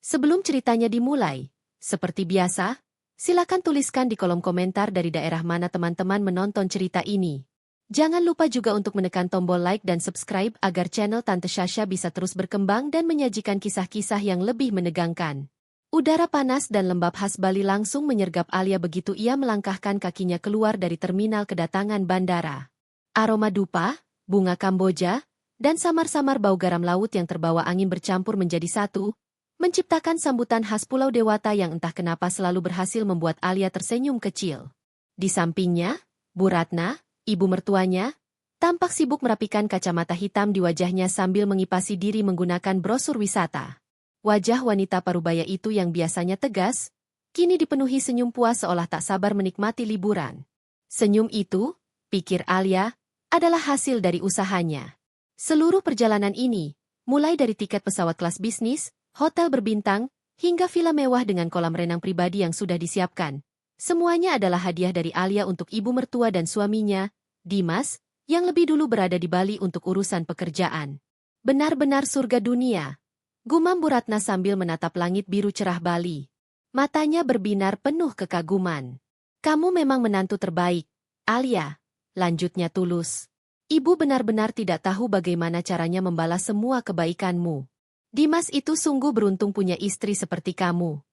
Sebelum ceritanya dimulai, seperti biasa, silakan tuliskan di kolom komentar dari daerah mana teman-teman menonton cerita ini. Jangan lupa juga untuk menekan tombol like dan subscribe agar channel Tante Sasha bisa terus berkembang dan menyajikan kisah-kisah yang lebih menegangkan. Udara panas dan lembab khas Bali langsung menyergap Alia begitu ia melangkahkan kakinya keluar dari terminal kedatangan bandara. Aroma dupa, bunga Kamboja, dan samar-samar bau garam laut yang terbawa angin bercampur menjadi satu, menciptakan sambutan khas Pulau Dewata yang entah kenapa selalu berhasil membuat Alia tersenyum kecil. Di sampingnya, Bu Ratna, ibu mertuanya, tampak sibuk merapikan kacamata hitam di wajahnya sambil mengipasi diri menggunakan brosur wisata. Wajah wanita parubaya itu yang biasanya tegas, kini dipenuhi senyum puas seolah tak sabar menikmati liburan. Senyum itu, pikir Alia, adalah hasil dari usahanya. Seluruh perjalanan ini, mulai dari tiket pesawat kelas bisnis, hotel berbintang, hingga villa mewah dengan kolam renang pribadi yang sudah disiapkan. Semuanya adalah hadiah dari Alia untuk ibu mertua dan suaminya, Dimas, yang lebih dulu berada di Bali untuk urusan pekerjaan. Benar-benar surga dunia, gumam Bu Ratna sambil menatap langit biru cerah Bali. Matanya berbinar penuh kekaguman. Kamu memang menantu terbaik, Alia, lanjutnya tulus. Ibu benar-benar tidak tahu bagaimana caranya membalas semua kebaikanmu. Dimas itu sungguh beruntung punya istri seperti kamu.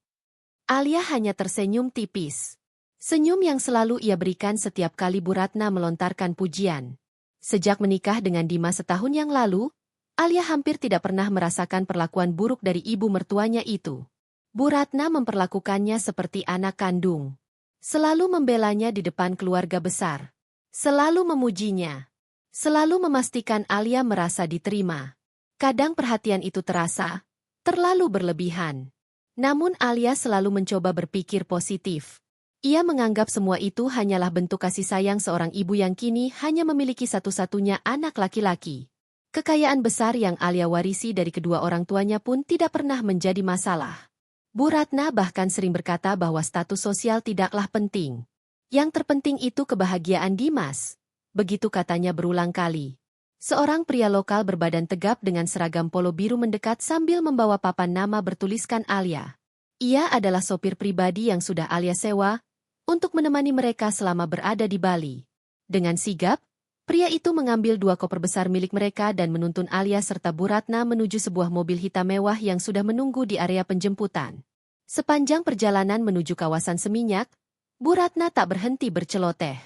Alia hanya tersenyum tipis. Senyum yang selalu ia berikan setiap kali Bu Ratna melontarkan pujian. Sejak menikah dengan Dimas setahun yang lalu, Alia hampir tidak pernah merasakan perlakuan buruk dari ibu mertuanya itu. Bu Ratna memperlakukannya seperti anak kandung. Selalu membelanya di depan keluarga besar. Selalu memujinya. Selalu memastikan Alia merasa diterima. Kadang perhatian itu terasa terlalu berlebihan. Namun Alia selalu mencoba berpikir positif. Ia menganggap semua itu hanyalah bentuk kasih sayang seorang ibu yang kini hanya memiliki satu-satunya anak laki-laki. Kekayaan besar yang Alia warisi dari kedua orang tuanya pun tidak pernah menjadi masalah. Bu Ratna bahkan sering berkata bahwa status sosial tidaklah penting. Yang terpenting itu kebahagiaan Dimas. Begitu katanya berulang kali. Seorang pria lokal berbadan tegap dengan seragam polo biru mendekat sambil membawa papan nama bertuliskan Alia. Ia adalah sopir pribadi yang sudah Alia sewa untuk menemani mereka selama berada di Bali. Dengan sigap, pria itu mengambil 2 koper besar milik mereka dan menuntun Alia serta Bu Ratna menuju sebuah mobil hitam mewah yang sudah menunggu di area penjemputan. Sepanjang perjalanan menuju kawasan Seminyak, Bu Ratna tak berhenti berceloteh.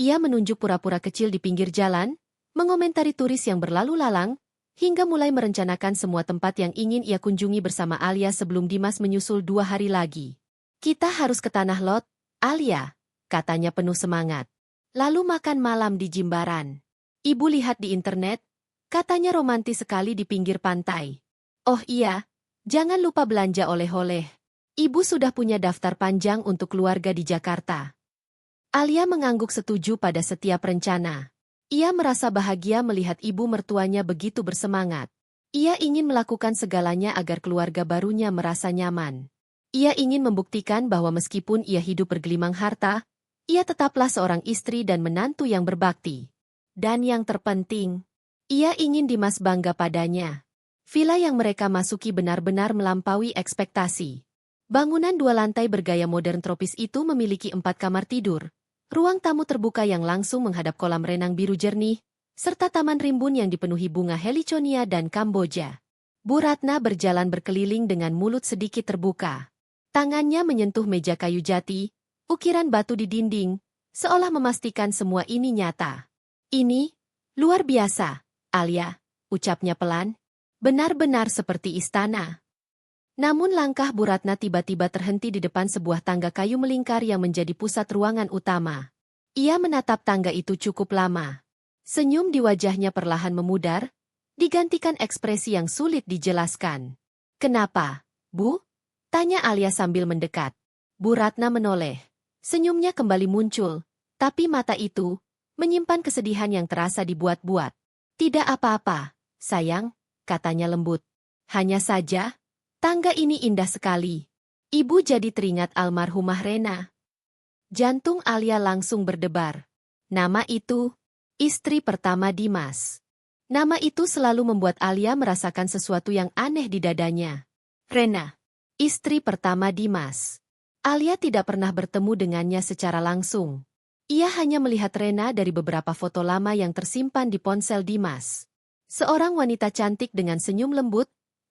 Ia menunjuk pura-pura kecil di pinggir jalan, mengomentari turis yang berlalu lalang, hingga mulai merencanakan semua tempat yang ingin ia kunjungi bersama Alia sebelum Dimas menyusul 2 hari lagi. Kita harus ke Tanah Lot, Alia, katanya penuh semangat. Lalu makan malam di Jimbaran. Ibu lihat di internet, katanya romantis sekali di pinggir pantai. Oh iya, jangan lupa belanja oleh-oleh. Ibu sudah punya daftar panjang untuk keluarga di Jakarta. Alia mengangguk setuju pada setiap rencana. Ia merasa bahagia melihat ibu mertuanya begitu bersemangat. Ia ingin melakukan segalanya agar keluarga barunya merasa nyaman. Ia ingin membuktikan bahwa meskipun ia hidup bergelimang harta, ia tetaplah seorang istri dan menantu yang berbakti. Dan yang terpenting, ia ingin Dimas bangga padanya. Villa yang mereka masuki benar-benar melampaui ekspektasi. Bangunan 2 lantai bergaya modern tropis itu memiliki 4 kamar tidur, ruang tamu terbuka yang langsung menghadap kolam renang biru jernih, serta taman rimbun yang dipenuhi bunga heliconia dan Kamboja. Bu Ratna berjalan berkeliling dengan mulut sedikit terbuka. Tangannya menyentuh meja kayu jati, ukiran batu di dinding, seolah memastikan semua ini nyata. Ini, luar biasa, Alia, ucapnya pelan. Benar-benar seperti istana. Namun langkah Bu Ratna tiba-tiba terhenti di depan sebuah tangga kayu melingkar yang menjadi pusat ruangan utama. Ia menatap tangga itu cukup lama. Senyum di wajahnya perlahan memudar, digantikan ekspresi yang sulit dijelaskan. Kenapa, Bu? Tanya Alia sambil mendekat. Bu Ratna menoleh. Senyumnya kembali muncul, tapi mata itu menyimpan kesedihan yang terasa dibuat-buat. Tidak apa-apa, sayang, katanya lembut. Hanya saja, tangga ini indah sekali. Ibu jadi teringat almarhumah Rena. Jantung Alia langsung berdebar. Nama itu, istri pertama Dimas. Nama itu selalu membuat Alia merasakan sesuatu yang aneh di dadanya. Rena. istri pertama Dimas. Alia tidak pernah bertemu dengannya secara langsung. Ia hanya melihat Rena dari beberapa foto lama yang tersimpan di ponsel Dimas. Seorang wanita cantik dengan senyum lembut,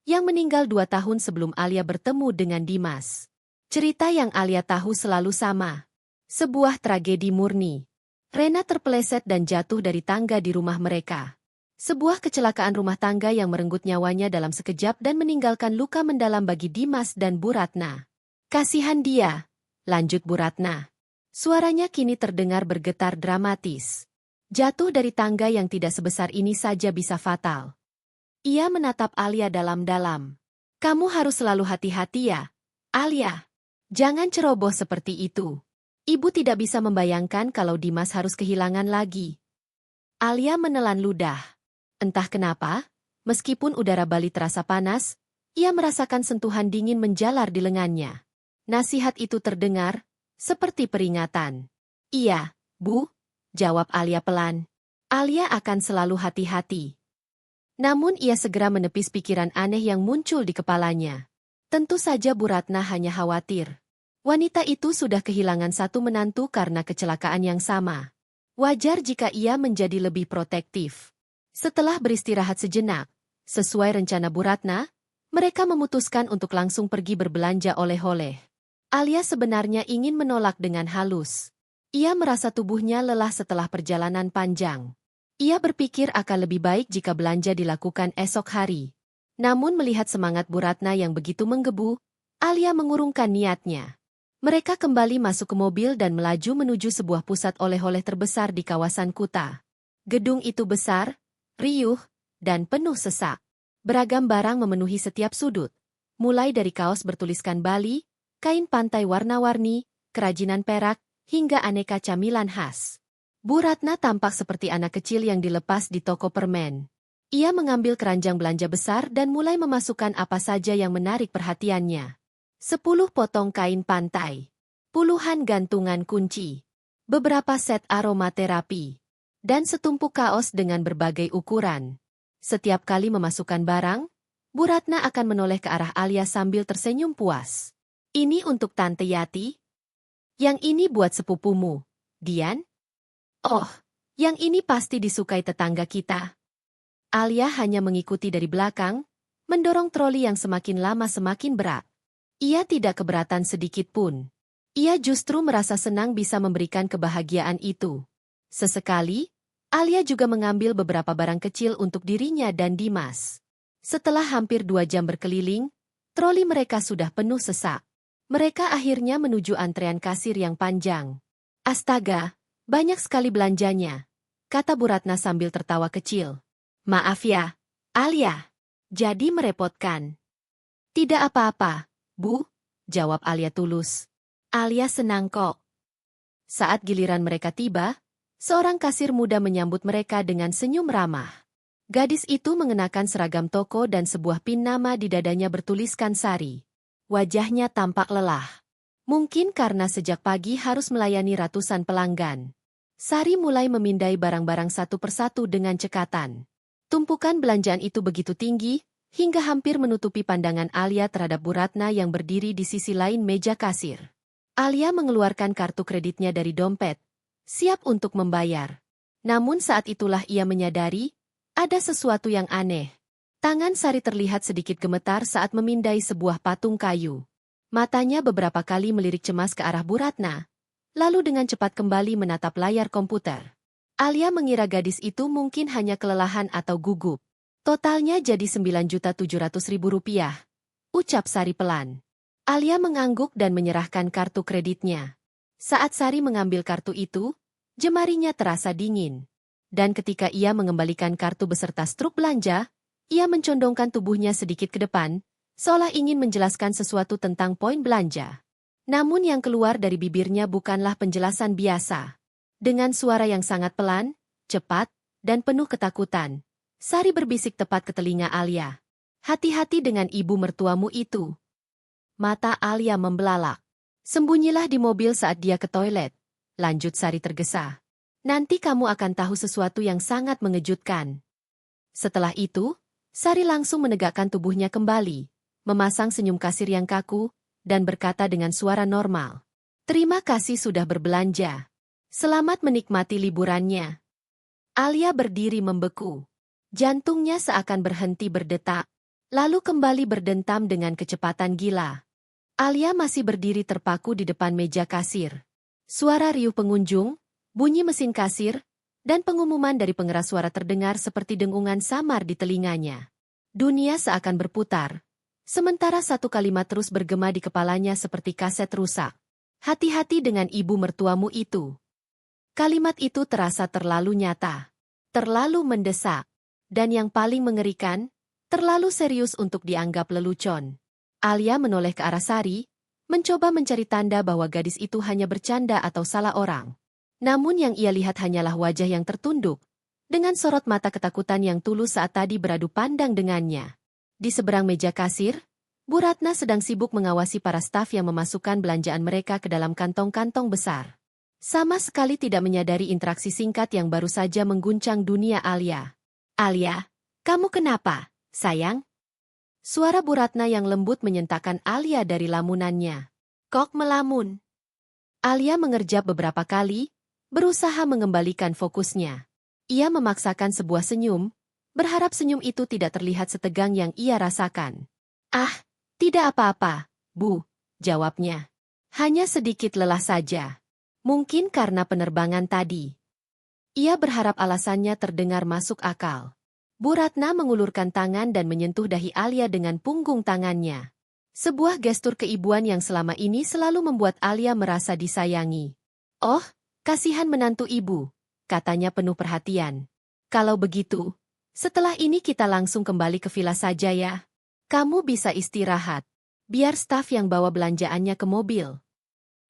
yang meninggal 2 tahun sebelum Alia bertemu dengan Dimas. Cerita yang Alia tahu selalu sama. Sebuah tragedi murni. Rena terpeleset dan jatuh dari tangga di rumah mereka. Sebuah kecelakaan rumah tangga yang merenggut nyawanya dalam sekejap dan meninggalkan luka mendalam bagi Dimas dan Bu Ratna. Kasihan dia, lanjut Bu Ratna. Suaranya kini terdengar bergetar dramatis. Jatuh dari tangga yang tidak sebesar ini saja bisa fatal. Ia menatap Alia dalam-dalam. Kamu harus selalu hati-hati ya, Alia. Jangan ceroboh seperti itu. Ibu tidak bisa membayangkan kalau Dimas harus kehilangan lagi. Alia menelan ludah. Entah kenapa, meskipun udara Bali terasa panas, ia merasakan sentuhan dingin menjalar di lengannya. Nasihat itu terdengar, seperti peringatan. Iya, Bu, jawab Alia pelan. Alia akan selalu hati-hati. Namun ia segera menepis pikiran aneh yang muncul di kepalanya. Tentu saja Bu Ratna hanya khawatir. Wanita itu sudah kehilangan satu menantu karena kecelakaan yang sama. Wajar jika ia menjadi lebih protektif. Setelah beristirahat sejenak, sesuai rencana Bu Ratna, mereka memutuskan untuk langsung pergi berbelanja oleh-oleh. Alia sebenarnya ingin menolak dengan halus. Ia merasa tubuhnya lelah setelah perjalanan panjang. Ia berpikir akan lebih baik jika belanja dilakukan esok hari. Namun melihat semangat Bu Ratna yang begitu menggebu, Alia mengurungkan niatnya. Mereka kembali masuk ke mobil dan melaju menuju sebuah pusat oleh-oleh terbesar di kawasan Kuta. Gedung itu besar, riuh, dan penuh sesak. Beragam barang memenuhi setiap sudut, mulai dari kaos bertuliskan Bali, kain pantai warna-warni, kerajinan perak, hingga aneka camilan khas. Bu Ratna tampak seperti anak kecil yang dilepas di toko permen. Ia mengambil keranjang belanja besar dan mulai memasukkan apa saja yang menarik perhatiannya. 10 potong kain pantai, puluhan gantungan kunci, beberapa set aromaterapi, dan setumpuk kaos dengan berbagai ukuran. Setiap kali memasukkan barang, Bu Ratna akan menoleh ke arah Alia sambil tersenyum puas. Ini untuk Tante Yati? Yang ini buat sepupumu, Dian? Oh, yang ini pasti disukai tetangga kita. Alia hanya mengikuti dari belakang, mendorong troli yang semakin lama semakin berat. Ia tidak keberatan sedikit pun. Ia justru merasa senang bisa memberikan kebahagiaan itu. Sesekali, Alia juga mengambil beberapa barang kecil untuk dirinya dan Dimas. Setelah hampir 2 jam berkeliling, troli mereka sudah penuh sesak. Mereka akhirnya menuju antrean kasir yang panjang. Astaga, banyak sekali belanjanya, kata Bu Ratna sambil tertawa kecil. Maaf ya, Alia. Jadi merepotkan. Tidak apa-apa, Bu, jawab Alia tulus. Alia senang kok. Saat giliran mereka tiba, seorang kasir muda menyambut mereka dengan senyum ramah. Gadis itu mengenakan seragam toko dan sebuah pin nama di dadanya bertuliskan Sari. Wajahnya tampak lelah. Mungkin karena sejak pagi harus melayani ratusan pelanggan. Sari mulai memindai barang-barang satu persatu dengan cekatan. Tumpukan belanjaan itu begitu tinggi, hingga hampir menutupi pandangan Alia terhadap Bu Ratna yang berdiri di sisi lain meja kasir. Alia mengeluarkan kartu kreditnya dari dompet, siap untuk membayar. Namun saat itulah ia menyadari, ada sesuatu yang aneh. Tangan Sari terlihat sedikit gemetar saat memindai sebuah patung kayu. Matanya beberapa kali melirik cemas ke arah Bu Ratna, lalu dengan cepat kembali menatap layar komputer. Alia mengira gadis itu mungkin hanya kelelahan atau gugup. Totalnya jadi Rp9.700.000, ucap Sari pelan. Alia mengangguk dan menyerahkan kartu kreditnya. Saat Sari mengambil kartu itu, jemarinya terasa dingin. Dan ketika ia mengembalikan kartu beserta struk belanja, ia mencondongkan tubuhnya sedikit ke depan, seolah ingin menjelaskan sesuatu tentang poin belanja. Namun yang keluar dari bibirnya bukanlah penjelasan biasa. Dengan suara yang sangat pelan, cepat, dan penuh ketakutan, Sari berbisik tepat ke telinga Alia. Hati-hati dengan ibu mertuamu itu. Mata Alia membelalak. Sembunyilah di mobil saat dia ke toilet, lanjut Sari tergesa. Nanti kamu akan tahu sesuatu yang sangat mengejutkan. Setelah itu, Sari langsung menegakkan tubuhnya kembali, memasang senyum kasir yang kaku, dan berkata dengan suara normal. Terima kasih sudah berbelanja. Selamat menikmati liburannya. Alia berdiri membeku. Jantungnya seakan berhenti berdetak, lalu kembali berdentam dengan kecepatan gila. Alia masih berdiri terpaku di depan meja kasir. Suara riuh pengunjung, bunyi mesin kasir, dan pengumuman dari pengeras suara terdengar seperti dengungan samar di telinganya. Dunia seakan berputar. Sementara satu kalimat terus bergema di kepalanya seperti kaset rusak. Hati-hati dengan ibu mertuamu itu. Kalimat itu terasa terlalu nyata, terlalu mendesak, dan yang paling mengerikan, terlalu serius untuk dianggap lelucon. Alia menoleh ke arah Sari, mencoba mencari tanda bahwa gadis itu hanya bercanda atau salah orang. Namun yang ia lihat hanyalah wajah yang tertunduk, dengan sorot mata ketakutan yang tulus saat tadi beradu pandang dengannya. Di seberang meja kasir, Bu Ratna sedang sibuk mengawasi para staf yang memasukkan belanjaan mereka ke dalam kantong-kantong besar. Sama sekali tidak menyadari interaksi singkat yang baru saja mengguncang dunia Alia. Alia, kamu kenapa, sayang? Suara Bu Ratna yang lembut menyentakkan Alia dari lamunannya. Kok melamun? Alia mengerjap beberapa kali, berusaha mengembalikan fokusnya. Ia memaksakan sebuah senyum, berharap senyum itu tidak terlihat setegang yang ia rasakan. Ah, tidak apa-apa, Bu, jawabnya. Hanya sedikit lelah saja. Mungkin karena penerbangan tadi. Ia berharap alasannya terdengar masuk akal. Bu Ratna mengulurkan tangan dan menyentuh dahi Alia dengan punggung tangannya. Sebuah gestur keibuan yang selama ini selalu membuat Alia merasa disayangi. Oh, kasihan menantu ibu, katanya penuh perhatian. Kalau begitu, setelah ini kita langsung kembali ke villa saja ya. Kamu bisa istirahat. Biar staf yang bawa belanjaannya ke mobil.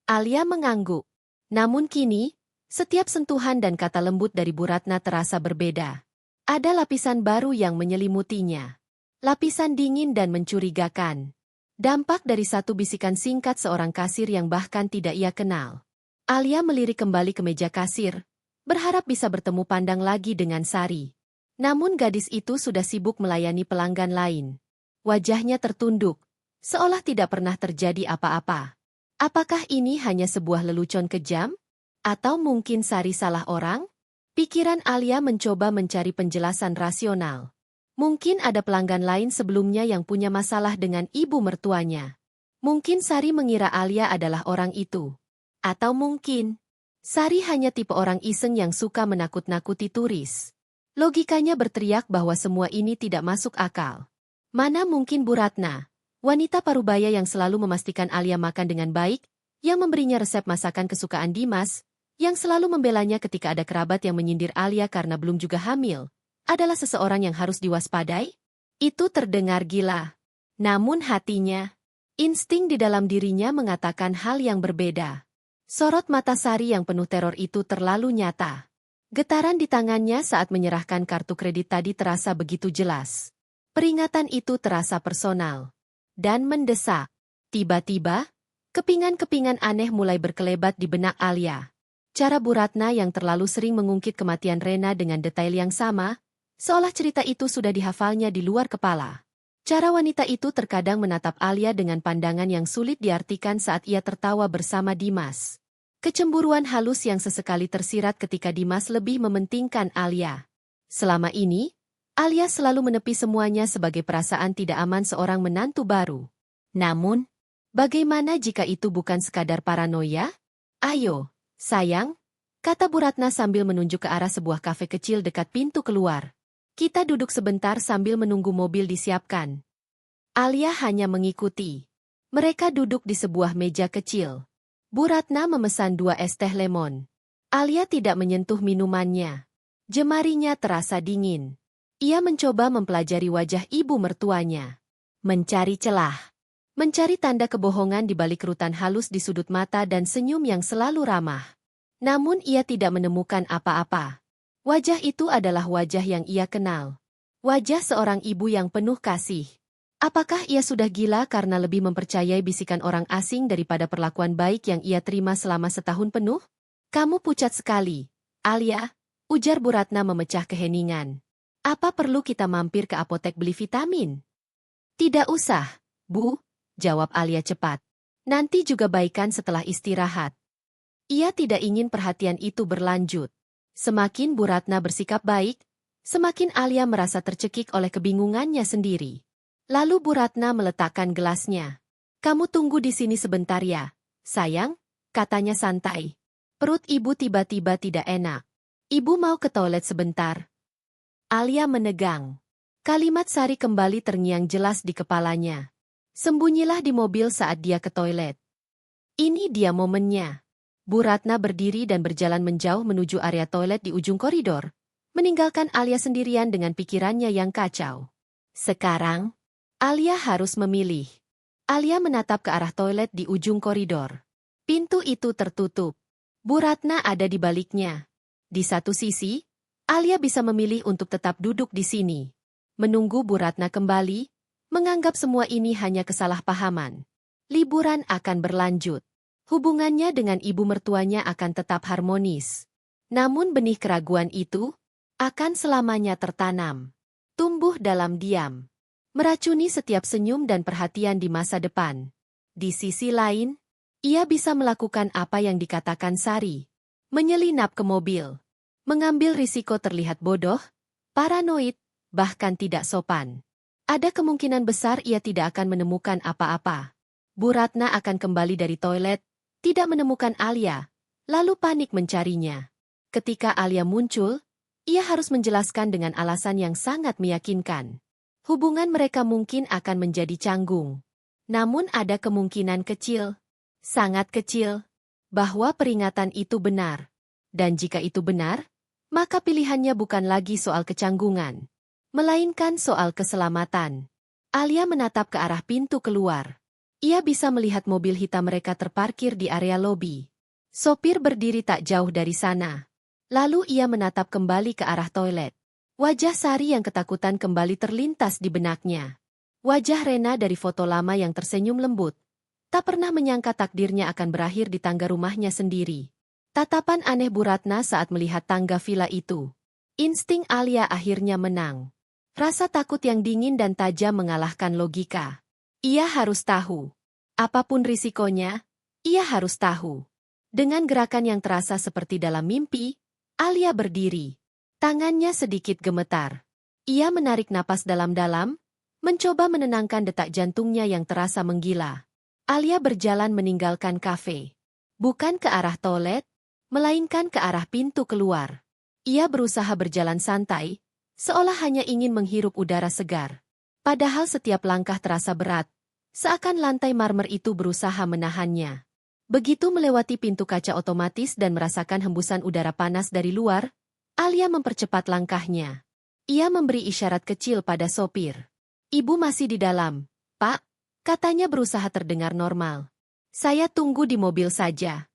Alia mengangguk. Namun kini, setiap sentuhan dan kata lembut dari Bu Ratna terasa berbeda. Ada lapisan baru yang menyelimutinya. Lapisan dingin dan mencurigakan. Dampak dari satu bisikan singkat seorang kasir yang bahkan tidak ia kenal. Alia melirik kembali ke meja kasir, berharap bisa bertemu pandang lagi dengan Sari. Namun gadis itu sudah sibuk melayani pelanggan lain. Wajahnya tertunduk, seolah tidak pernah terjadi apa-apa. Apakah ini hanya sebuah lelucon kejam? Atau mungkin Sari salah orang? Pikiran Alia mencoba mencari penjelasan rasional. Mungkin ada pelanggan lain sebelumnya yang punya masalah dengan ibu mertuanya. Mungkin Sari mengira Alia adalah orang itu. Atau mungkin Sari hanya tipe orang iseng yang suka menakut-nakuti turis. Logikanya berteriak bahwa semua ini tidak masuk akal. Mana mungkin Bu Ratna, wanita parubaya yang selalu memastikan Alia makan dengan baik, yang memberinya resep masakan kesukaan Dimas, yang selalu membelanya ketika ada kerabat yang menyindir Alia karena belum juga hamil, adalah seseorang yang harus diwaspadai? Itu terdengar gila. Namun hatinya, insting di dalam dirinya mengatakan hal yang berbeda. Sorot mata Sari yang penuh teror itu terlalu nyata. Getaran di tangannya saat menyerahkan kartu kredit tadi terasa begitu jelas. Peringatan itu terasa personal dan mendesak. Tiba-tiba, kepingan-kepingan aneh mulai berkelebat di benak Alia. Cara Bu Ratna yang terlalu sering mengungkit kematian Rena dengan detail yang sama, seolah cerita itu sudah dihafalnya di luar kepala. Cara wanita itu terkadang menatap Alia dengan pandangan yang sulit diartikan saat ia tertawa bersama Dimas. Kecemburuan halus yang sesekali tersirat ketika Dimas lebih mementingkan Alia. Selama ini, Alia selalu menepi semuanya sebagai perasaan tidak aman seorang menantu baru. Namun, bagaimana jika itu bukan sekadar paranoia? Ayo, sayang, kata Bu Ratna sambil menunjuk ke arah sebuah kafe kecil dekat pintu keluar. Kita duduk sebentar sambil menunggu mobil disiapkan. Alia hanya mengikuti. Mereka duduk di sebuah meja kecil. Bu Ratna memesan 2 es teh lemon. Alia tidak menyentuh minumannya. Jemarinya terasa dingin. Ia mencoba mempelajari wajah ibu mertuanya. Mencari celah. Mencari tanda kebohongan di balik kerutan halus di sudut mata dan senyum yang selalu ramah. Namun ia tidak menemukan apa-apa. Wajah itu adalah wajah yang ia kenal. Wajah seorang ibu yang penuh kasih. Apakah ia sudah gila karena lebih mempercayai bisikan orang asing daripada perlakuan baik yang ia terima selama setahun penuh? Kamu pucat sekali, Alia, ujar Bu Ratna memecah keheningan. Apa perlu kita mampir ke apotek beli vitamin? Tidak usah, Bu, jawab Alia cepat. Nanti juga baikan setelah istirahat. Ia tidak ingin perhatian itu berlanjut. Semakin Bu Ratna bersikap baik, semakin Alia merasa tercekik oleh kebingungannya sendiri. Lalu Bu Ratna meletakkan gelasnya. Kamu tunggu di sini sebentar ya, sayang, katanya santai. Perut ibu tiba-tiba tidak enak. Ibu mau ke toilet sebentar. Alia menegang. Kalimat Sari kembali terngiang jelas di kepalanya. Sembunyilah di mobil saat dia ke toilet. Ini dia momennya. Bu Ratna berdiri dan berjalan menjauh menuju area toilet di ujung koridor, meninggalkan Alia sendirian dengan pikirannya yang kacau. Sekarang, Alia harus memilih. Alia menatap ke arah toilet di ujung koridor. Pintu itu tertutup. Bu Ratna ada di baliknya. Di satu sisi, Alia bisa memilih untuk tetap duduk di sini. Menunggu Bu Ratna kembali, menganggap semua ini hanya kesalahpahaman. Liburan akan berlanjut. Hubungannya dengan ibu mertuanya akan tetap harmonis. Namun benih keraguan itu akan selamanya tertanam. Tumbuh dalam diam. Meracuni setiap senyum dan perhatian di masa depan. Di sisi lain, ia bisa melakukan apa yang dikatakan Sari. Menyelinap ke mobil. Mengambil risiko terlihat bodoh, paranoid, bahkan tidak sopan. Ada kemungkinan besar ia tidak akan menemukan apa-apa. Bu Ratna akan kembali dari toilet, tidak menemukan Alia, lalu panik mencarinya. Ketika Alia muncul, ia harus menjelaskan dengan alasan yang sangat meyakinkan. Hubungan mereka mungkin akan menjadi canggung. Namun ada kemungkinan kecil, sangat kecil, bahwa peringatan itu benar. Dan jika itu benar, maka pilihannya bukan lagi soal kecanggungan, melainkan soal keselamatan. Alia menatap ke arah pintu keluar. Ia bisa melihat mobil hitam mereka terparkir di area lobi. Sopir berdiri tak jauh dari sana. Lalu ia menatap kembali ke arah toilet. Wajah Sari yang ketakutan kembali terlintas di benaknya. Wajah Rena dari foto lama yang tersenyum lembut. Tak pernah menyangka takdirnya akan berakhir di tangga rumahnya sendiri. Tatapan aneh Bu Ratna saat melihat tangga villa itu. Insting Alia akhirnya menang. Rasa takut yang dingin dan tajam mengalahkan logika. Ia harus tahu. Apapun risikonya, ia harus tahu. Dengan gerakan yang terasa seperti dalam mimpi, Alia berdiri. Tangannya sedikit gemetar. Ia menarik napas dalam-dalam, mencoba menenangkan detak jantungnya yang terasa menggila. Alia berjalan meninggalkan kafe. Bukan ke arah toilet, melainkan ke arah pintu keluar. Ia berusaha berjalan santai, seolah hanya ingin menghirup udara segar. Padahal setiap langkah terasa berat, seakan lantai marmer itu berusaha menahannya. Begitu melewati pintu kaca otomatis dan merasakan hembusan udara panas dari luar, Alia mempercepat langkahnya. Ia memberi isyarat kecil pada sopir. Ibu masih di dalam, Pak, katanya berusaha terdengar normal. Saya tunggu di mobil saja.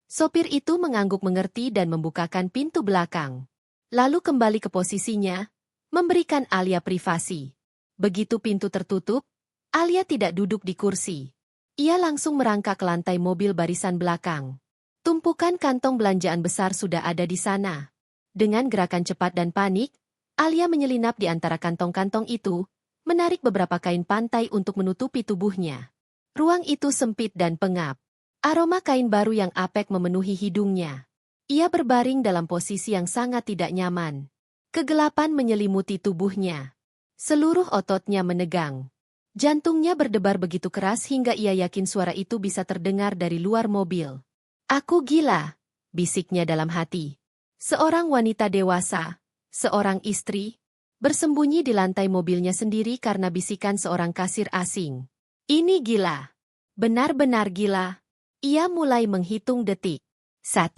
Sopir itu mengangguk mengerti dan membukakan pintu belakang. Lalu kembali ke posisinya, memberikan Alia privasi. Begitu pintu tertutup, Alia tidak duduk di kursi. Ia langsung merangkak ke lantai mobil barisan belakang. Tumpukan kantong belanjaan besar sudah ada di sana. Dengan gerakan cepat dan panik, Alia menyelinap di antara kantong-kantong itu, menarik beberapa kain pantai untuk menutupi tubuhnya. Ruang itu sempit dan pengap. Aroma kain baru yang apek memenuhi hidungnya. Ia berbaring dalam posisi yang sangat tidak nyaman. Kegelapan menyelimuti tubuhnya. Seluruh ototnya menegang. Jantungnya berdebar begitu keras hingga ia yakin suara itu bisa terdengar dari luar mobil. Aku gila, bisiknya dalam hati. Seorang wanita dewasa, seorang istri, bersembunyi di lantai mobilnya sendiri karena bisikan seorang kasir asing. Ini gila. Benar-benar gila. Ia mulai menghitung detik. 1,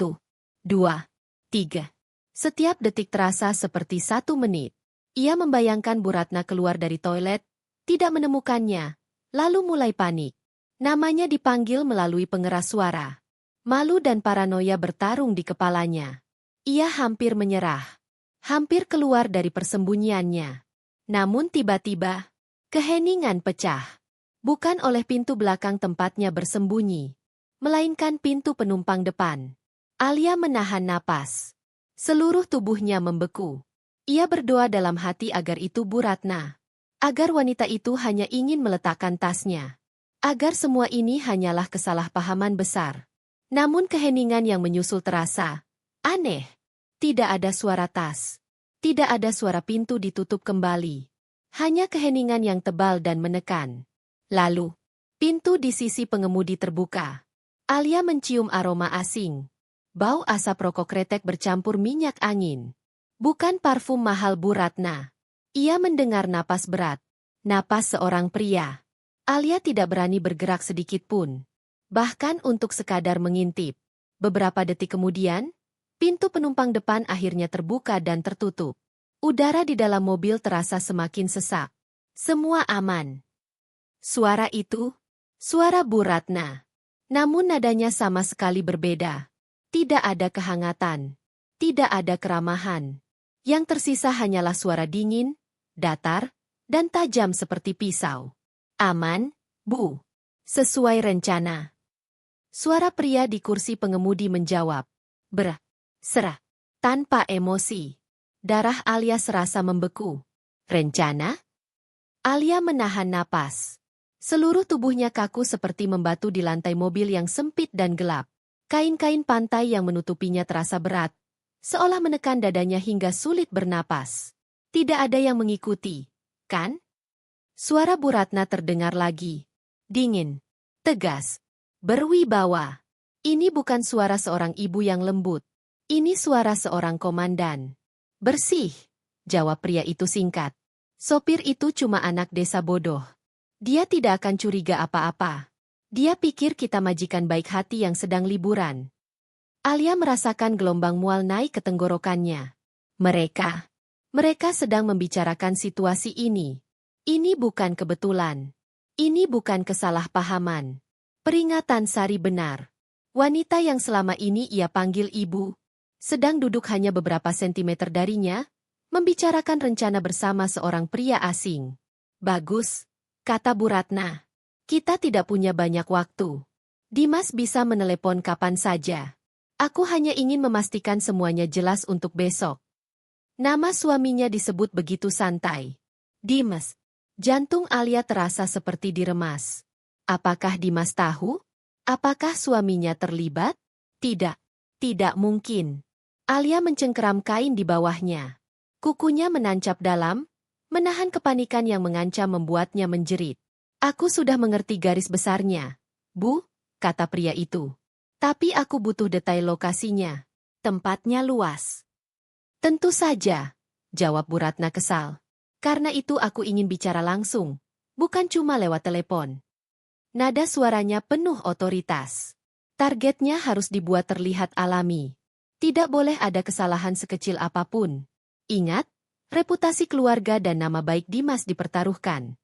2, 3. Setiap detik terasa seperti 1 menit. Ia membayangkan Bu Ratna keluar dari toilet, tidak menemukannya, lalu mulai panik. Namanya dipanggil melalui pengeras suara. Malu dan paranoia bertarung di kepalanya. Ia hampir menyerah. Hampir keluar dari persembunyiannya. Namun tiba-tiba, keheningan pecah. Bukan oleh pintu belakang tempatnya bersembunyi, melainkan pintu penumpang depan. Alia menahan napas. Seluruh tubuhnya membeku. Ia berdoa dalam hati agar itu Bu Ratna. Agar wanita itu hanya ingin meletakkan tasnya. Agar semua ini hanyalah kesalahpahaman besar. Namun keheningan yang menyusul terasa aneh. Tidak ada suara tas. Tidak ada suara pintu ditutup kembali. Hanya keheningan yang tebal dan menekan. Lalu, pintu di sisi pengemudi terbuka. Alia mencium aroma asing. Bau asap rokok kretek bercampur minyak angin. Bukan parfum mahal Bu Ratna. Ia mendengar napas berat. Napas seorang pria. Alia tidak berani bergerak sedikit pun. Bahkan untuk sekadar mengintip. Beberapa detik kemudian, pintu penumpang depan akhirnya terbuka dan tertutup. Udara di dalam mobil terasa semakin sesak. Semua aman. Suara itu, suara Bu Ratna. Namun nadanya sama sekali berbeda. Tidak ada kehangatan. Tidak ada keramahan. Yang tersisa hanyalah suara dingin, datar, dan tajam seperti pisau. Aman, Bu. Sesuai rencana. Suara pria di kursi pengemudi menjawab. Serah. Tanpa emosi. Darah Alia serasa membeku. Rencana? Alia menahan napas. Seluruh tubuhnya kaku seperti membatu di lantai mobil yang sempit dan gelap. Kain-kain pantai yang menutupinya terasa berat, seolah menekan dadanya hingga sulit bernapas. Tidak ada yang mengikuti, kan? Suara Bu Ratna terdengar lagi. Dingin, tegas, berwibawa. Ini bukan suara seorang ibu yang lembut. Ini suara seorang komandan. Bersih, jawab pria itu singkat. Sopir itu cuma anak desa bodoh. Dia tidak akan curiga apa-apa. Dia pikir kita majikan baik hati yang sedang liburan. Alia merasakan gelombang mual naik ke tenggorokannya. Mereka sedang membicarakan situasi ini. Ini bukan kebetulan. Ini bukan kesalahpahaman. Peringatan Sari benar. Wanita yang selama ini ia panggil ibu, sedang duduk hanya beberapa sentimeter darinya, membicarakan rencana bersama seorang pria asing. Bagus, kata Bu Ratna. Kita tidak punya banyak waktu. Dimas bisa menelepon kapan saja. Aku hanya ingin memastikan semuanya jelas untuk besok. Nama suaminya disebut begitu santai. Dimas. Jantung Alia terasa seperti diremas. Apakah Dimas tahu? Apakah suaminya terlibat? Tidak mungkin. Alia mencengkeram kain di bawahnya. Kukunya menancap dalam, menahan kepanikan yang mengancam membuatnya menjerit. Aku sudah mengerti garis besarnya, Bu, kata pria itu. Tapi aku butuh detail lokasinya. Tempatnya luas. Tentu saja, jawab Bu Ratna kesal. Karena itu aku ingin bicara langsung, bukan cuma lewat telepon. Nada suaranya penuh otoritas. Targetnya harus dibuat terlihat alami. Tidak boleh ada kesalahan sekecil apapun. Ingat, reputasi keluarga dan nama baik Dimas dipertaruhkan.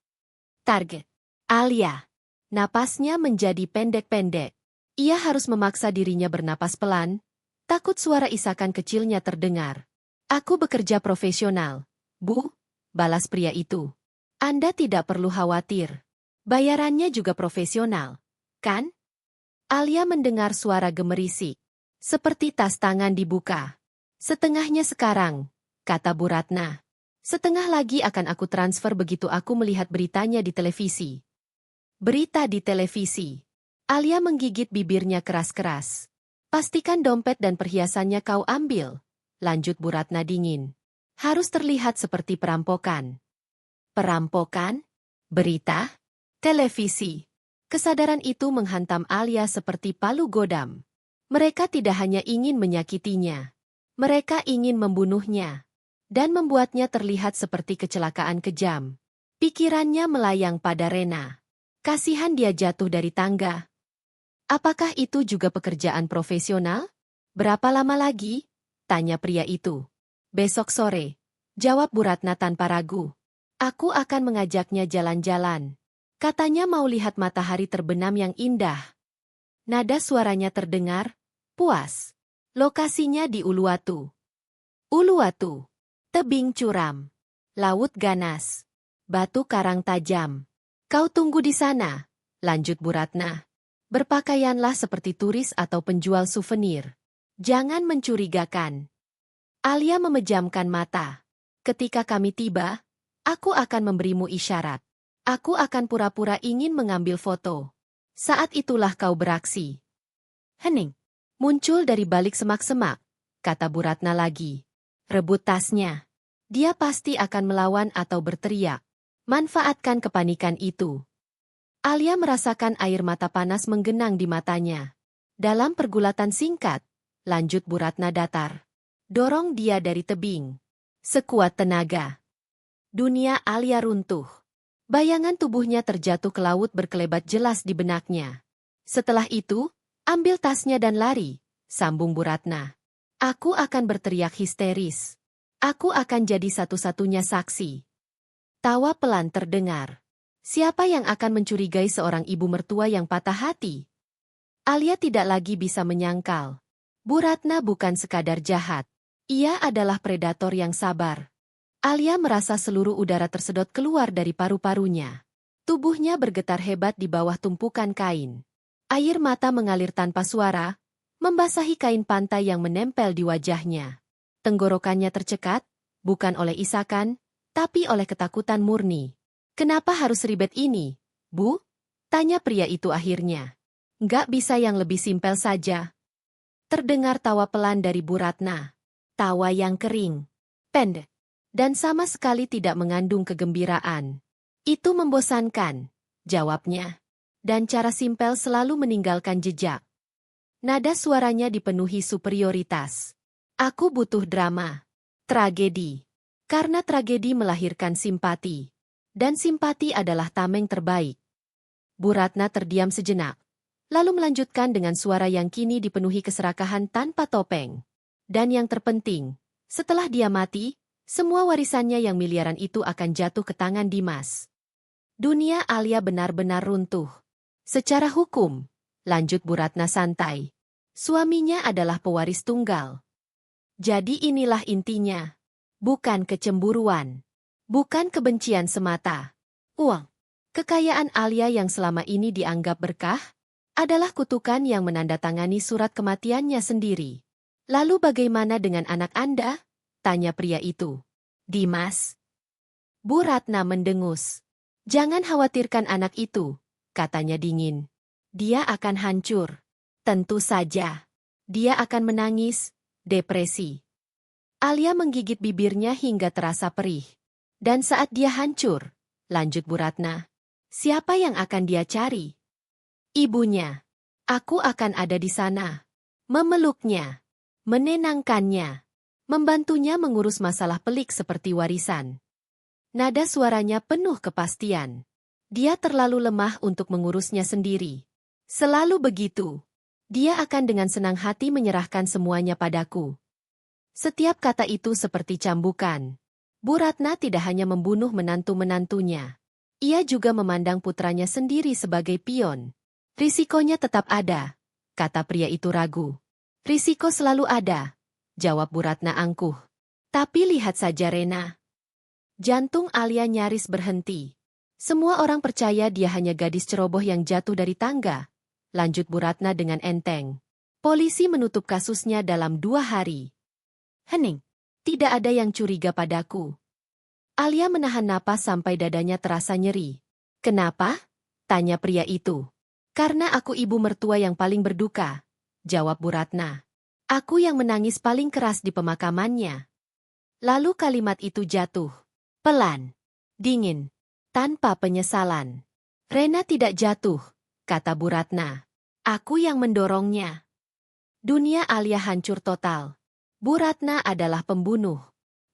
Target. Alia. Napasnya menjadi pendek-pendek. Ia harus memaksa dirinya bernapas pelan, takut suara isakan kecilnya terdengar. Aku bekerja profesional, Bu, balas pria itu. Anda tidak perlu khawatir. Bayarannya juga profesional, kan? Alia mendengar suara gemerisik. Seperti tas tangan dibuka. Setengahnya sekarang, kata Bu Ratna. Setengah lagi akan aku transfer begitu aku melihat beritanya di televisi. Berita di televisi. Alia menggigit bibirnya keras-keras. Pastikan dompet dan perhiasannya kau ambil, lanjut Bu Ratna dingin. Harus terlihat seperti perampokan. Perampokan? Berita? Televisi. Kesadaran itu menghantam Alia seperti palu godam. Mereka tidak hanya ingin menyakitinya. Mereka ingin membunuhnya. Dan membuatnya terlihat seperti kecelakaan kejam. Pikirannya melayang pada Rena. Kasihan dia jatuh dari tangga. Apakah itu juga pekerjaan profesional? Berapa lama lagi? Tanya pria itu. Besok sore, jawab Bu Ratna tanpa ragu. Aku akan mengajaknya jalan-jalan. Katanya mau lihat matahari terbenam yang indah. Nada suaranya terdengar, puas. Lokasinya di Uluwatu. Uluwatu. Tebing curam. Laut ganas. Batu karang tajam. Kau tunggu di sana, lanjut Bu Ratna. Berpakaianlah seperti turis atau penjual souvenir. Jangan mencurigakan. Alia memejamkan mata. Ketika kami tiba, Aku akan memberimu isyarat. Aku akan pura-pura ingin mengambil foto. Saat itulah kau beraksi. Hening. Muncul dari balik semak-semak, kata Bu Ratna lagi. Rebut tasnya. Dia pasti akan melawan atau berteriak. Manfaatkan kepanikan itu. Alia merasakan air mata panas menggenang di matanya. Dalam pergulatan singkat, lanjut Bu Ratna datar. Dorong dia dari tebing. Sekuat tenaga. Dunia Alia runtuh. Bayangan tubuhnya terjatuh ke laut berkelebat jelas di benaknya. Setelah itu, ambil tasnya dan lari, sambung Bu Ratna. Aku akan berteriak histeris. Aku akan jadi satu-satunya saksi. Tawa pelan terdengar. Siapa yang akan mencurigai seorang ibu mertua yang patah hati? Alia tidak lagi bisa menyangkal. Bu Ratna bukan sekadar jahat. Ia adalah predator yang sabar. Alia merasa seluruh udara tersedot keluar dari paru-parunya. Tubuhnya bergetar hebat di bawah tumpukan kain. Air mata mengalir tanpa suara, membasahi kain pantai yang menempel di wajahnya. Tenggorokannya tercekat, bukan oleh isakan, tapi oleh ketakutan murni. Kenapa harus ribet ini, Bu? Tanya pria itu akhirnya. Nggak bisa yang lebih simpel saja. Terdengar tawa pelan dari Bu Ratna. Tawa yang kering, pendek, dan sama sekali tidak mengandung kegembiraan. Itu membosankan, jawabnya. Dan cara simpel selalu meninggalkan jejak. Nada suaranya dipenuhi superioritas. Aku butuh drama. Tragedi. Karena tragedi melahirkan simpati. Dan simpati adalah tameng terbaik. Bu Ratna terdiam sejenak. Lalu melanjutkan dengan suara yang kini dipenuhi keserakahan tanpa topeng. Dan yang terpenting, setelah dia mati, semua warisannya yang miliaran itu akan jatuh ke tangan Dimas. Dunia Alia benar-benar runtuh. Secara hukum, lanjut Bu Ratna santai, suaminya adalah pewaris tunggal. Jadi inilah intinya. Bukan kecemburuan. Bukan kebencian semata. Uang. Kekayaan Alia yang selama ini dianggap berkah, adalah kutukan yang menandatangani surat kematiannya sendiri. Lalu bagaimana dengan anak Anda? Tanya pria itu. Dimas. Bu Ratna mendengus. Jangan khawatirkan anak itu, katanya dingin. Dia akan hancur. Tentu saja. Dia akan menangis, depresi. Alia menggigit bibirnya hingga terasa perih. Dan saat dia hancur, lanjut Bu Ratna, siapa yang akan dia cari? Ibunya. Aku akan ada di sana. Memeluknya. Menenangkannya. Membantunya mengurus masalah pelik seperti warisan. Nada suaranya penuh kepastian. Dia terlalu lemah untuk mengurusnya sendiri. Selalu begitu. Dia akan dengan senang hati menyerahkan semuanya padaku. Setiap kata itu seperti cambukan. Bu Ratna tidak hanya membunuh menantu-menantunya. Ia juga memandang putranya sendiri sebagai pion. Risikonya tetap ada, kata pria itu ragu. Risiko selalu ada, jawab Bu Ratna angkuh. Tapi lihat saja Rena. Jantung Alia nyaris berhenti. Semua orang percaya dia hanya gadis ceroboh yang jatuh dari tangga. Lanjut Bu Ratna dengan enteng. Polisi menutup kasusnya dalam 2 hari. Hening. Tidak ada yang curiga padaku. Alia menahan napas sampai dadanya terasa nyeri. Kenapa? Tanya pria itu. Karena aku ibu mertua yang paling berduka, jawab Bu Ratna. Aku yang menangis paling keras di pemakamannya. Lalu kalimat itu jatuh. Pelan. Dingin. Tanpa penyesalan. Rena tidak jatuh, kata Bu Ratna. Aku yang mendorongnya. Dunia Alia hancur total. Bu Ratna adalah pembunuh.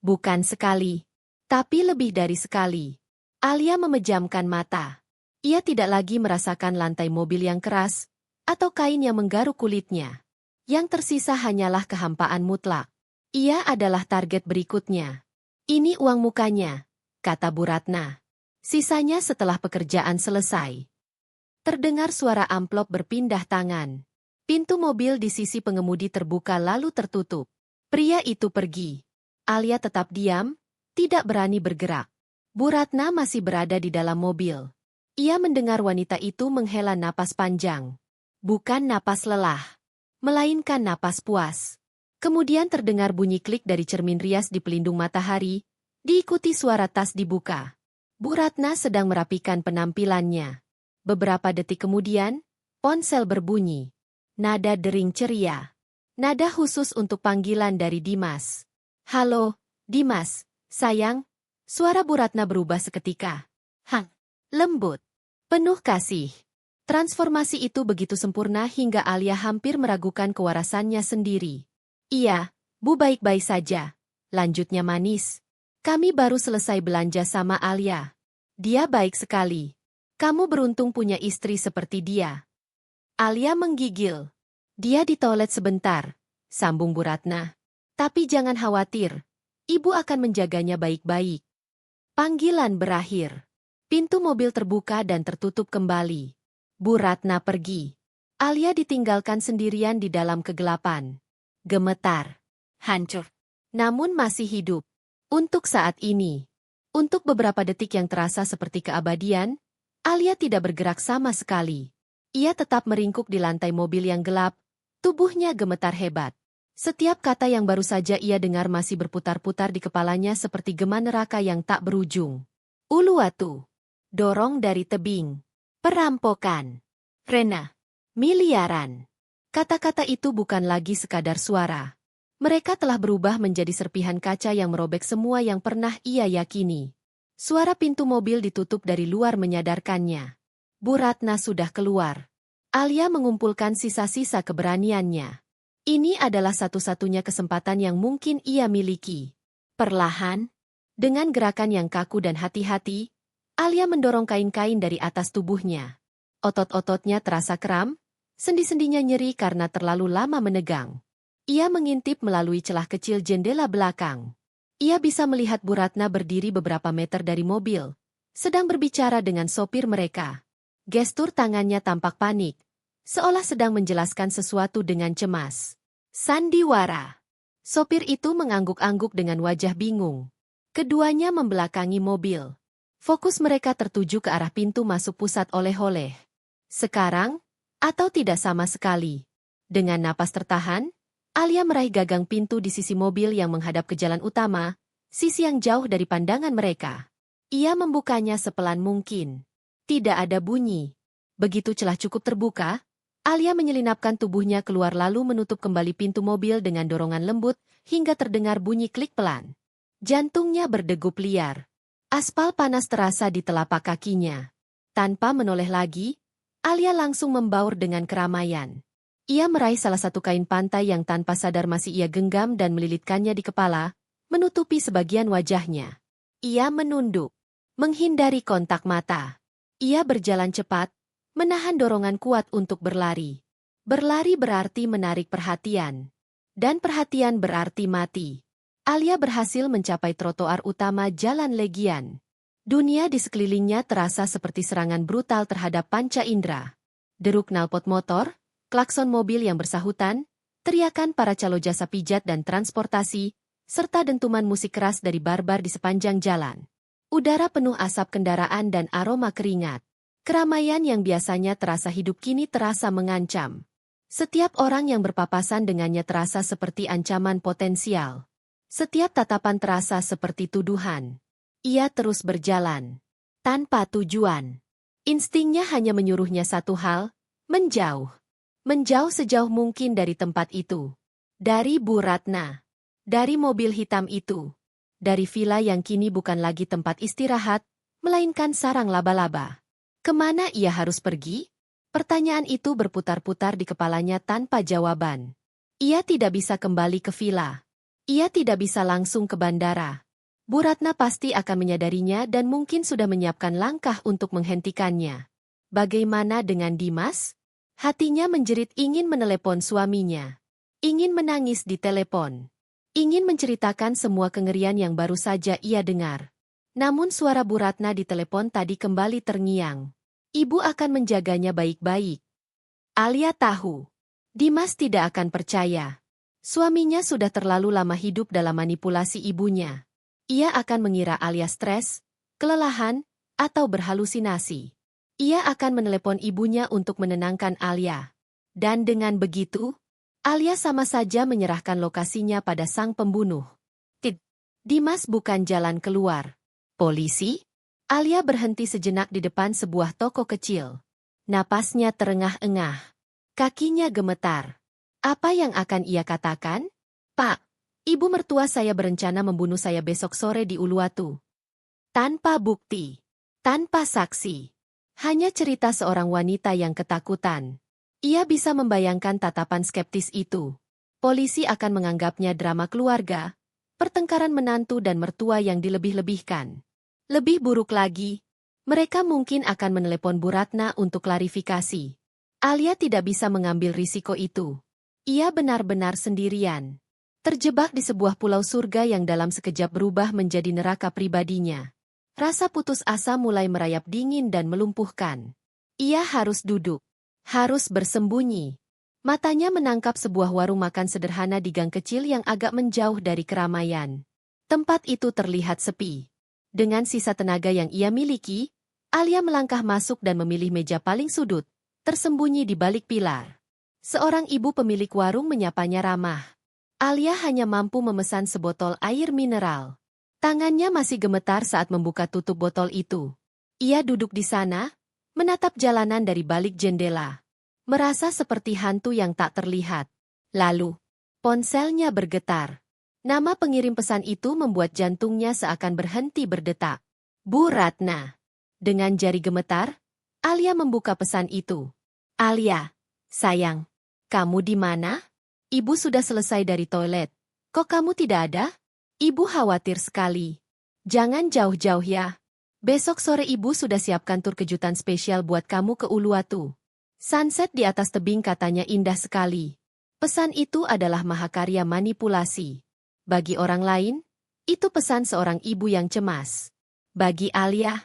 Bukan sekali, tapi lebih dari sekali. Alia memejamkan mata. Ia tidak lagi merasakan lantai mobil yang keras, atau kain yang menggaruk kulitnya. Yang tersisa hanyalah kehampaan mutlak. Ia adalah target berikutnya. Ini uang mukanya, kata Bu Ratna. Sisanya setelah pekerjaan selesai. Terdengar suara amplop berpindah tangan. Pintu mobil di sisi pengemudi terbuka lalu tertutup. Pria itu pergi. Alia tetap diam, tidak berani bergerak. Bu Ratna masih berada di dalam mobil. Ia mendengar wanita itu menghela napas panjang. Bukan napas lelah, melainkan napas puas. Kemudian terdengar bunyi klik dari cermin rias di pelindung matahari, Diikuti suara tas dibuka. Bu Ratna sedang merapikan penampilannya. Beberapa detik kemudian, ponsel berbunyi. Nada dering ceria. Nada khusus untuk panggilan dari Dimas. Halo, Dimas, sayang. Suara Bu Ratna berubah seketika. Hang, lembut, penuh kasih. Transformasi itu begitu sempurna hingga Alia hampir meragukan kewarasannya sendiri. Iya, Bu baik-baik saja. Lanjutnya manis. Kami baru selesai belanja sama Alia. Dia baik sekali. Kamu beruntung punya istri seperti dia. Alia menggigil. Dia di toilet sebentar, sambung Bu Ratna. Tapi jangan khawatir. Ibu akan menjaganya baik-baik. Panggilan berakhir. Pintu mobil terbuka dan tertutup kembali. Bu Ratna pergi. Alia ditinggalkan sendirian di dalam kegelapan. Gemetar. Hancur. Namun masih hidup. Untuk saat ini. Untuk beberapa detik yang terasa seperti keabadian, Alia tidak bergerak sama sekali. Ia tetap meringkuk di lantai mobil yang gelap, tubuhnya gemetar hebat. Setiap kata yang baru saja ia dengar masih berputar-putar di kepalanya seperti gema neraka yang tak berujung. Uluwatu. Dorong dari tebing. Perampokan. Rena. Miliaran. Kata-kata itu bukan lagi sekadar suara. Mereka telah berubah menjadi serpihan kaca yang merobek semua yang pernah ia yakini. Suara pintu mobil ditutup dari luar menyadarkannya. Bu Ratna sudah keluar. Alia mengumpulkan sisa-sisa keberaniannya. Ini adalah satu-satunya kesempatan yang mungkin ia miliki. Perlahan, dengan gerakan yang kaku dan hati-hati, Alia mendorong kain-kain dari atas tubuhnya. Otot-ototnya terasa kram, sendi-sendinya nyeri karena terlalu lama menegang. Ia mengintip melalui celah kecil jendela belakang. Ia bisa melihat Bu Ratna berdiri beberapa meter dari mobil, sedang berbicara dengan sopir mereka. Gestur tangannya tampak panik, seolah sedang menjelaskan sesuatu dengan cemas. Sandiwara. Sopir itu mengangguk-angguk dengan wajah bingung. Keduanya membelakangi mobil. Fokus mereka tertuju ke arah pintu masuk pusat oleh-oleh. Sekarang, atau tidak sama sekali. Dengan napas tertahan, Alia meraih gagang pintu di sisi mobil yang menghadap ke jalan utama, sisi yang jauh dari pandangan mereka. Ia membukanya sepelan mungkin. Tidak ada bunyi. Begitu celah cukup terbuka, Alia menyelinapkan tubuhnya keluar lalu menutup kembali pintu mobil dengan dorongan lembut hingga terdengar bunyi klik pelan. Jantungnya berdegup liar. Aspal panas terasa di telapak kakinya. Tanpa menoleh lagi, Alia langsung membaur dengan keramaian. Ia meraih salah satu kain pantai yang tanpa sadar masih ia genggam dan melilitkannya di kepala, menutupi sebagian wajahnya. Ia menunduk, menghindari kontak mata. Ia berjalan cepat, menahan dorongan kuat untuk berlari. Berlari berarti menarik perhatian. Dan perhatian berarti mati. Alia berhasil mencapai trotoar utama Jalan Legian. Dunia di sekelilingnya terasa seperti serangan brutal terhadap panca indera. Deruk knalpot motor, klakson mobil yang bersahutan, teriakan para calo jasa pijat dan transportasi, serta dentuman musik keras dari barbar di sepanjang jalan. Udara penuh asap kendaraan dan aroma keringat. Keramaian yang biasanya terasa hidup kini terasa mengancam. Setiap orang yang berpapasan dengannya terasa seperti ancaman potensial. Setiap tatapan terasa seperti tuduhan. Ia terus berjalan. Tanpa tujuan. Instingnya hanya menyuruhnya satu hal, menjauh. Menjauh sejauh mungkin dari tempat itu. Dari Bu Ratna. Dari mobil hitam itu. Dari villa yang kini bukan lagi tempat istirahat, melainkan sarang laba-laba. Kemana ia harus pergi? Pertanyaan itu berputar-putar di kepalanya tanpa jawaban. Ia tidak bisa kembali ke villa. Ia tidak bisa langsung ke bandara. Bu Ratna pasti akan menyadarinya dan mungkin sudah menyiapkan langkah untuk menghentikannya. Bagaimana dengan Dimas? Hatinya menjerit ingin menelepon suaminya. Ingin menangis di telepon. Ingin menceritakan semua kengerian yang baru saja ia dengar. Namun suara Bu Ratna di telepon tadi kembali terngiang. Ibu akan menjaganya baik-baik. Alia tahu. Dimas tidak akan percaya. Suaminya sudah terlalu lama hidup dalam manipulasi ibunya. Ia akan mengira Alia stres, kelelahan, atau berhalusinasi. Ia akan menelepon ibunya untuk menenangkan Alia. Dan dengan begitu, Alia sama saja menyerahkan lokasinya pada sang pembunuh. Dimas bukan jalan keluar. Polisi? Alia berhenti sejenak di depan sebuah toko kecil. Napasnya terengah-engah. Kakinya gemetar. Apa yang akan ia katakan? Pak, ibu mertua saya berencana membunuh saya besok sore di Uluwatu. Tanpa bukti. Tanpa saksi. Hanya cerita seorang wanita yang ketakutan. Ia bisa membayangkan tatapan skeptis itu. Polisi akan menganggapnya drama keluarga, pertengkaran menantu dan mertua yang dilebih-lebihkan. Lebih buruk lagi, mereka mungkin akan menelepon Bu Ratna untuk klarifikasi. Alia tidak bisa mengambil risiko itu. Ia benar-benar sendirian. Terjebak di sebuah pulau surga yang dalam sekejap berubah menjadi neraka pribadinya. Rasa putus asa mulai merayap dingin dan melumpuhkan. Ia harus duduk. Harus bersembunyi. Matanya menangkap sebuah warung makan sederhana di gang kecil yang agak menjauh dari keramaian. Tempat itu terlihat sepi. Dengan sisa tenaga yang ia miliki, Alia melangkah masuk dan memilih meja paling sudut, tersembunyi di balik pilar. Seorang ibu pemilik warung menyapanya ramah. Alia hanya mampu memesan sebotol air mineral. Tangannya masih gemetar saat membuka tutup botol itu. Ia duduk di sana, menatap jalanan dari balik jendela. Merasa seperti hantu yang tak terlihat. Lalu, ponselnya bergetar. Nama pengirim pesan itu membuat jantungnya seakan berhenti berdetak. Bu Ratna. Dengan jari gemetar, Alia membuka pesan itu. Alia, sayang, kamu di mana? Ibu sudah selesai dari toilet. Kok kamu tidak ada? Ibu khawatir sekali. Jangan jauh-jauh ya. Besok sore ibu sudah siapkan tur kejutan spesial buat kamu ke Uluwatu. Sunset di atas tebing katanya indah sekali. Pesan itu adalah mahakarya manipulasi. Bagi orang lain, itu pesan seorang ibu yang cemas. Bagi Alia,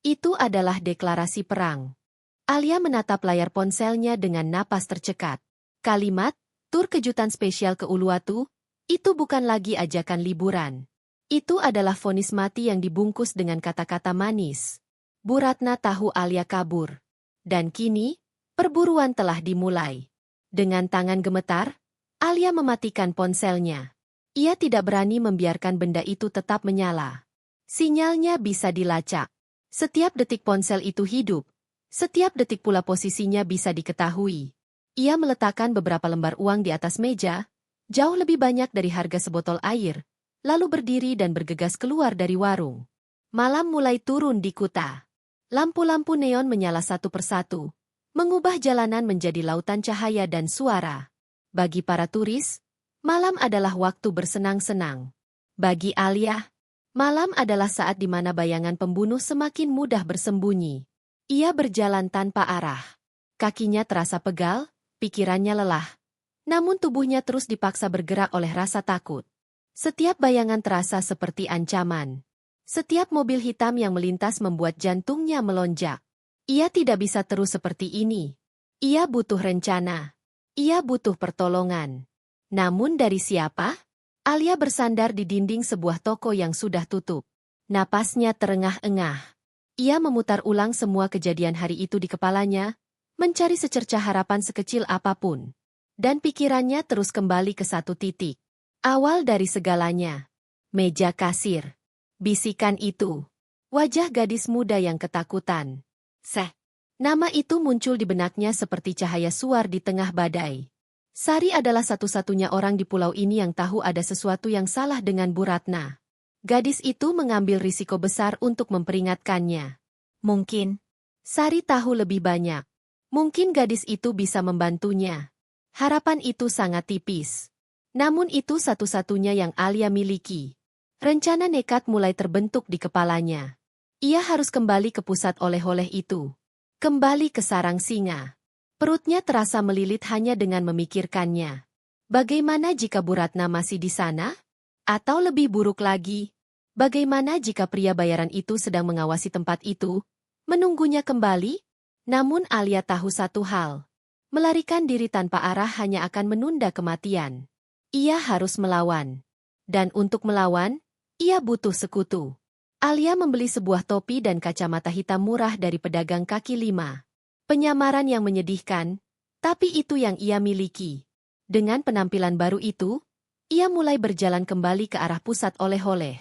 itu adalah deklarasi perang. Alia menatap layar ponselnya dengan napas tercekat. Kalimat, tur kejutan spesial ke Uluwatu, itu bukan lagi ajakan liburan. Itu adalah vonis mati yang dibungkus dengan kata-kata manis. Bu Ratna tahu Alia kabur. Dan kini, perburuan telah dimulai. Dengan tangan gemetar, Alia mematikan ponselnya. Ia tidak berani membiarkan benda itu tetap menyala. Sinyalnya bisa dilacak. Setiap detik ponsel itu hidup. Setiap detik pula posisinya bisa diketahui. Ia meletakkan beberapa lembar uang di atas meja, jauh lebih banyak dari harga sebotol air, lalu berdiri dan bergegas keluar dari warung. Malam mulai turun di Kuta. Lampu-lampu neon menyala satu persatu, mengubah jalanan menjadi lautan cahaya dan suara. Bagi para turis, malam adalah waktu bersenang-senang. Bagi Alia, malam adalah saat di mana bayangan pembunuh semakin mudah bersembunyi. Ia berjalan tanpa arah. Kakinya terasa pegal, pikirannya lelah. Namun tubuhnya terus dipaksa bergerak oleh rasa takut. Setiap bayangan terasa seperti ancaman. Setiap mobil hitam yang melintas membuat jantungnya melonjak. Ia tidak bisa terus seperti ini. Ia butuh rencana. Ia butuh pertolongan. Namun dari siapa? Alia bersandar di dinding sebuah toko yang sudah tutup. Napasnya terengah-engah. Ia memutar ulang semua kejadian hari itu di kepalanya, mencari secercah harapan sekecil apapun. Dan pikirannya terus kembali ke satu titik. Awal dari segalanya. Meja kasir. Bisikan itu. Wajah gadis muda yang ketakutan. Seh. Nama itu muncul di benaknya seperti cahaya suar di tengah badai. Sari adalah satu-satunya orang di pulau ini yang tahu ada sesuatu yang salah dengan Bu Ratna. Gadis itu mengambil risiko besar untuk memperingatkannya. Mungkin Sari tahu lebih banyak. Mungkin gadis itu bisa membantunya. Harapan itu sangat tipis. Namun itu satu-satunya yang Alia miliki. Rencana nekat mulai terbentuk di kepalanya. Ia harus kembali ke pusat oleh-oleh itu. Kembali ke sarang singa. Perutnya terasa melilit hanya dengan memikirkannya. Bagaimana jika Bu Ratna masih di sana? Atau lebih buruk lagi, bagaimana jika pria bayaran itu sedang mengawasi tempat itu, menunggunya kembali? Namun Alia tahu satu hal. Melarikan diri tanpa arah hanya akan menunda kematian. Ia harus melawan. Dan untuk melawan, ia butuh sekutu. Alia membeli sebuah topi dan kacamata hitam murah dari pedagang kaki lima. Penyamaran yang menyedihkan, tapi itu yang ia miliki. Dengan penampilan baru itu, ia mulai berjalan kembali ke arah pusat oleh-oleh.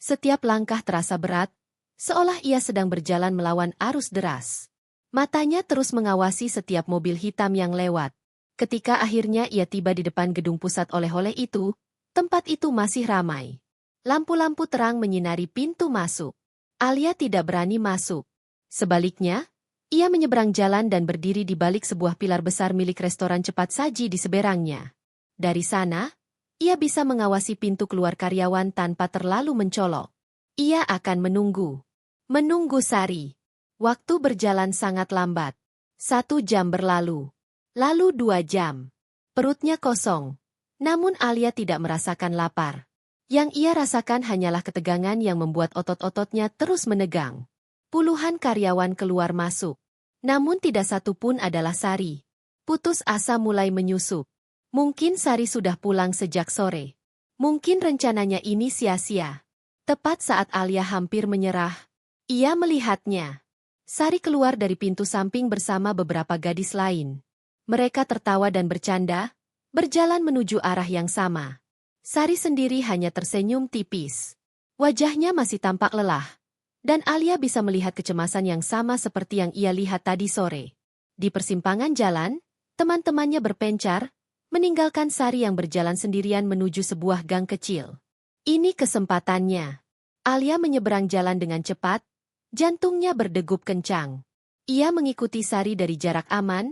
Setiap langkah terasa berat, seolah ia sedang berjalan melawan arus deras. Matanya terus mengawasi setiap mobil hitam yang lewat. Ketika akhirnya ia tiba di depan gedung pusat oleh-oleh itu, tempat itu masih ramai. Lampu-lampu terang menyinari pintu masuk. Alia tidak berani masuk. Sebaliknya, ia menyeberang jalan dan berdiri di balik sebuah pilar besar milik restoran cepat saji di seberangnya. Dari sana, ia bisa mengawasi pintu keluar karyawan tanpa terlalu mencolok. Ia akan menunggu. Menunggu Sari. Waktu berjalan sangat lambat. 1 jam berlalu. Lalu 2 jam. Perutnya kosong. Namun Alia tidak merasakan lapar. Yang ia rasakan hanyalah ketegangan yang membuat otot-ototnya terus menegang. Puluhan karyawan keluar masuk. Namun tidak satu pun adalah Sari. Putus asa mulai menyusup. Mungkin Sari sudah pulang sejak sore. Mungkin rencananya ini sia-sia. Tepat saat Alia hampir menyerah, ia melihatnya. Sari keluar dari pintu samping bersama beberapa gadis lain. Mereka tertawa dan bercanda, berjalan menuju arah yang sama. Sari sendiri hanya tersenyum tipis. Wajahnya masih tampak lelah. Dan Alia bisa melihat kecemasan yang sama seperti yang ia lihat tadi sore. Di persimpangan jalan, teman-temannya berpencar, meninggalkan Sari yang berjalan sendirian menuju sebuah gang kecil. Ini kesempatannya. Alia menyeberang jalan dengan cepat, jantungnya berdegup kencang. Ia mengikuti Sari dari jarak aman,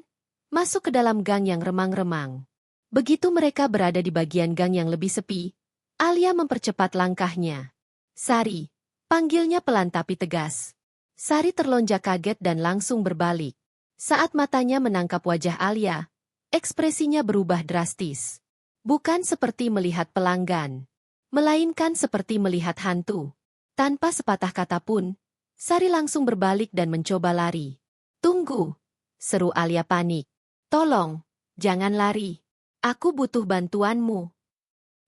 masuk ke dalam gang yang remang-remang. Begitu mereka berada di bagian gang yang lebih sepi, Alia mempercepat langkahnya. Sari. Panggilnya pelan tapi tegas. Sari terlonjak kaget dan langsung berbalik. Saat matanya menangkap wajah Alia, ekspresinya berubah drastis. Bukan seperti melihat pelanggan, melainkan seperti melihat hantu. Tanpa sepatah kata pun, Sari langsung berbalik dan mencoba lari. "Tunggu!" seru Alia panik. "Tolong, jangan lari. Aku butuh bantuanmu."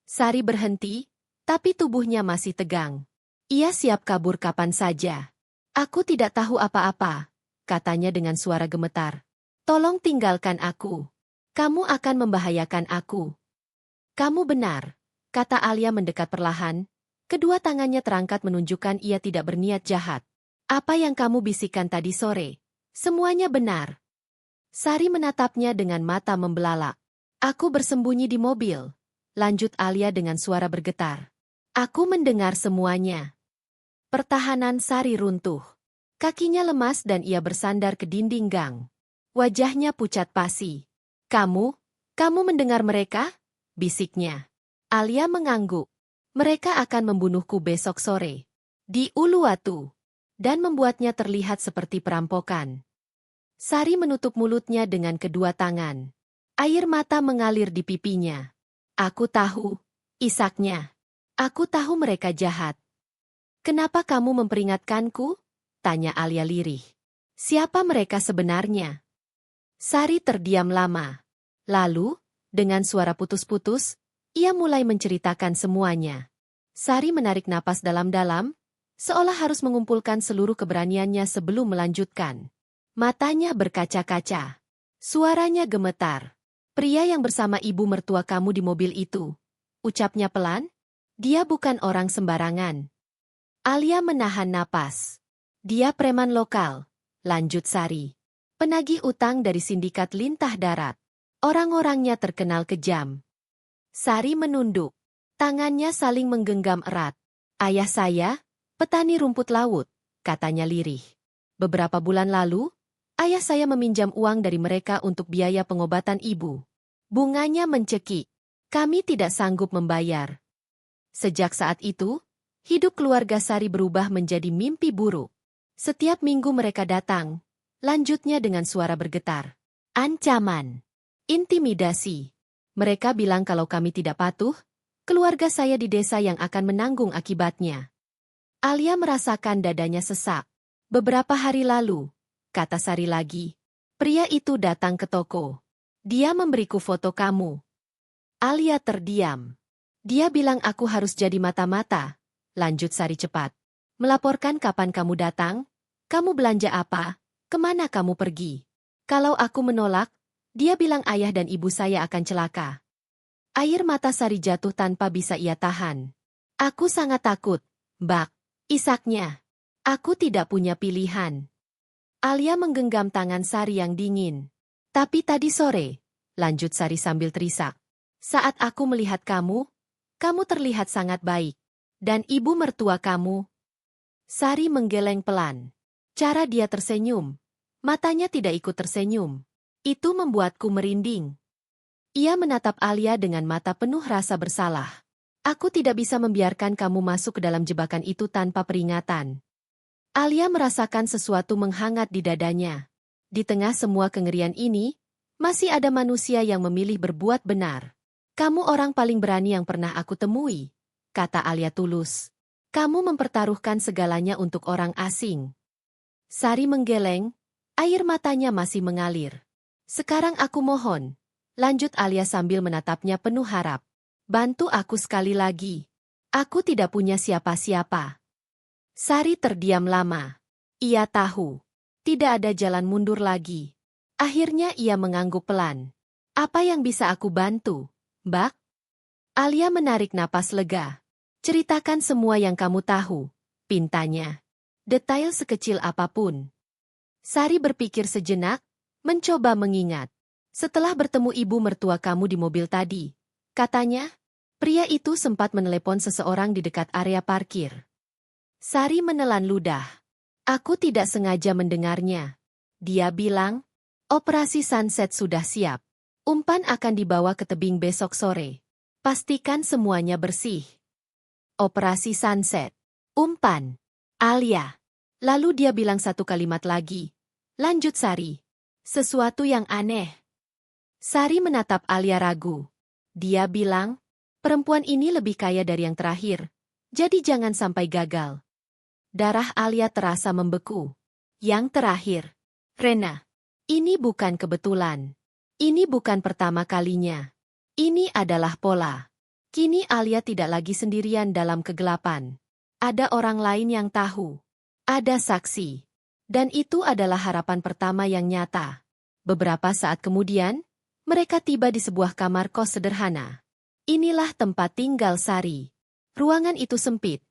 Sari berhenti, tapi tubuhnya masih tegang. Ia siap kabur kapan saja. "Aku tidak tahu apa-apa," katanya dengan suara gemetar. "Tolong tinggalkan aku. Kamu akan membahayakan aku." "Kamu benar," kata Alia mendekat perlahan. Kedua tangannya terangkat menunjukkan ia tidak berniat jahat. "Apa yang kamu bisikan tadi sore? Semuanya benar." Sari menatapnya dengan mata membelalak. "Aku bersembunyi di mobil," lanjut Alia dengan suara bergetar. "Aku mendengar semuanya." Pertahanan Sari runtuh. Kakinya lemas dan ia bersandar ke dinding gang. Wajahnya pucat pasi. Kamu mendengar mereka?" bisiknya. Alia mengangguk. "Mereka akan membunuhku besok sore. Di Uluwatu." Dan membuatnya terlihat seperti perampokan. Sari menutup mulutnya dengan kedua tangan. Air mata mengalir di pipinya. "Aku tahu," isaknya. "Aku tahu mereka jahat." "Kenapa kamu memperingatkanku?" tanya Alia lirih. "Siapa mereka sebenarnya?" Sari terdiam lama. Lalu, dengan suara putus-putus, ia mulai menceritakan semuanya. Sari menarik napas dalam-dalam, seolah harus mengumpulkan seluruh keberaniannya sebelum melanjutkan. Matanya berkaca-kaca. Suaranya gemetar. "Pria yang bersama ibu mertua kamu di mobil itu," ucapnya pelan. "Dia bukan orang sembarangan." Alia menahan napas. "Dia preman lokal," lanjut Sari. "Penagih utang dari sindikat lintah darat. Orang-orangnya terkenal kejam." Sari menunduk. Tangannya saling menggenggam erat. "Ayah saya, petani rumput laut," katanya lirih. "Beberapa bulan lalu, ayah saya meminjam uang dari mereka untuk biaya pengobatan ibu. Bunganya mencekik. Kami tidak sanggup membayar. Sejak saat itu, hidup keluarga Sari berubah menjadi mimpi buruk. Setiap minggu mereka datang," lanjutnya dengan suara bergetar. "Ancaman. Intimidasi. Mereka bilang kalau kami tidak patuh, keluarga saya di desa yang akan menanggung akibatnya." Alia merasakan dadanya sesak. "Beberapa hari lalu," kata Sari lagi, "pria itu datang ke toko. Dia memberiku foto kamu." Alia terdiam. "Dia bilang aku harus jadi mata-mata," lanjut Sari cepat. "Melaporkan kapan kamu datang, kamu belanja apa, kemana kamu pergi. Kalau aku menolak, dia bilang ayah dan ibu saya akan celaka." Air mata Sari jatuh tanpa bisa ia tahan. "Aku sangat takut," Mbak, isaknya. Aku tidak punya pilihan. Alia menggenggam tangan Sari yang dingin. Tapi tadi sore, lanjut Sari sambil terisak. Saat aku melihat kamu terlihat sangat baik. Dan ibu mertua kamu. Sari menggeleng pelan. Cara dia tersenyum. Matanya tidak ikut tersenyum. Itu membuatku merinding. Ia menatap Alia dengan mata penuh rasa bersalah. Aku tidak bisa membiarkan kamu masuk ke dalam jebakan itu tanpa peringatan. Alia merasakan sesuatu menghangat di dadanya. Di tengah semua kengerian ini, masih ada manusia yang memilih berbuat benar. Kamu orang paling berani yang pernah aku temui, kata Alia tulus. Kamu mempertaruhkan segalanya untuk orang asing. Sari menggeleng, air matanya masih mengalir. Sekarang aku mohon, lanjut Alia sambil menatapnya penuh harap. Bantu aku sekali lagi. Aku tidak punya siapa-siapa. Sari terdiam lama. Ia tahu. Tidak ada jalan mundur lagi. Akhirnya ia mengangguk pelan. Apa yang bisa aku bantu, Mbak? Alia menarik napas lega. Ceritakan semua yang kamu tahu, pintanya. Detail sekecil apapun. Sari berpikir sejenak, mencoba mengingat. Setelah bertemu ibu mertua kamu di mobil tadi, katanya, pria itu sempat menelepon seseorang di dekat area parkir. Sari menelan ludah. Aku tidak sengaja mendengarnya. Dia bilang, operasi Sunset sudah siap. Umpan akan dibawa ke tebing besok sore. Pastikan semuanya bersih. Operasi Sunset. Umpan. Alia. Lalu dia bilang satu kalimat lagi. Lanjut Sari. Sesuatu yang aneh. Sari menatap Alia ragu. Dia bilang, perempuan ini lebih kaya dari yang terakhir, jadi jangan sampai gagal. Darah Alia terasa membeku. Yang terakhir. Rena. Ini bukan kebetulan. Ini bukan pertama kalinya. Ini adalah pola. Kini Alia tidak lagi sendirian dalam kegelapan. Ada orang lain yang tahu. Ada saksi. Dan itu adalah harapan pertama yang nyata. Beberapa saat kemudian, mereka tiba di sebuah kamar kos sederhana. Inilah tempat tinggal Sari. Ruangan itu sempit.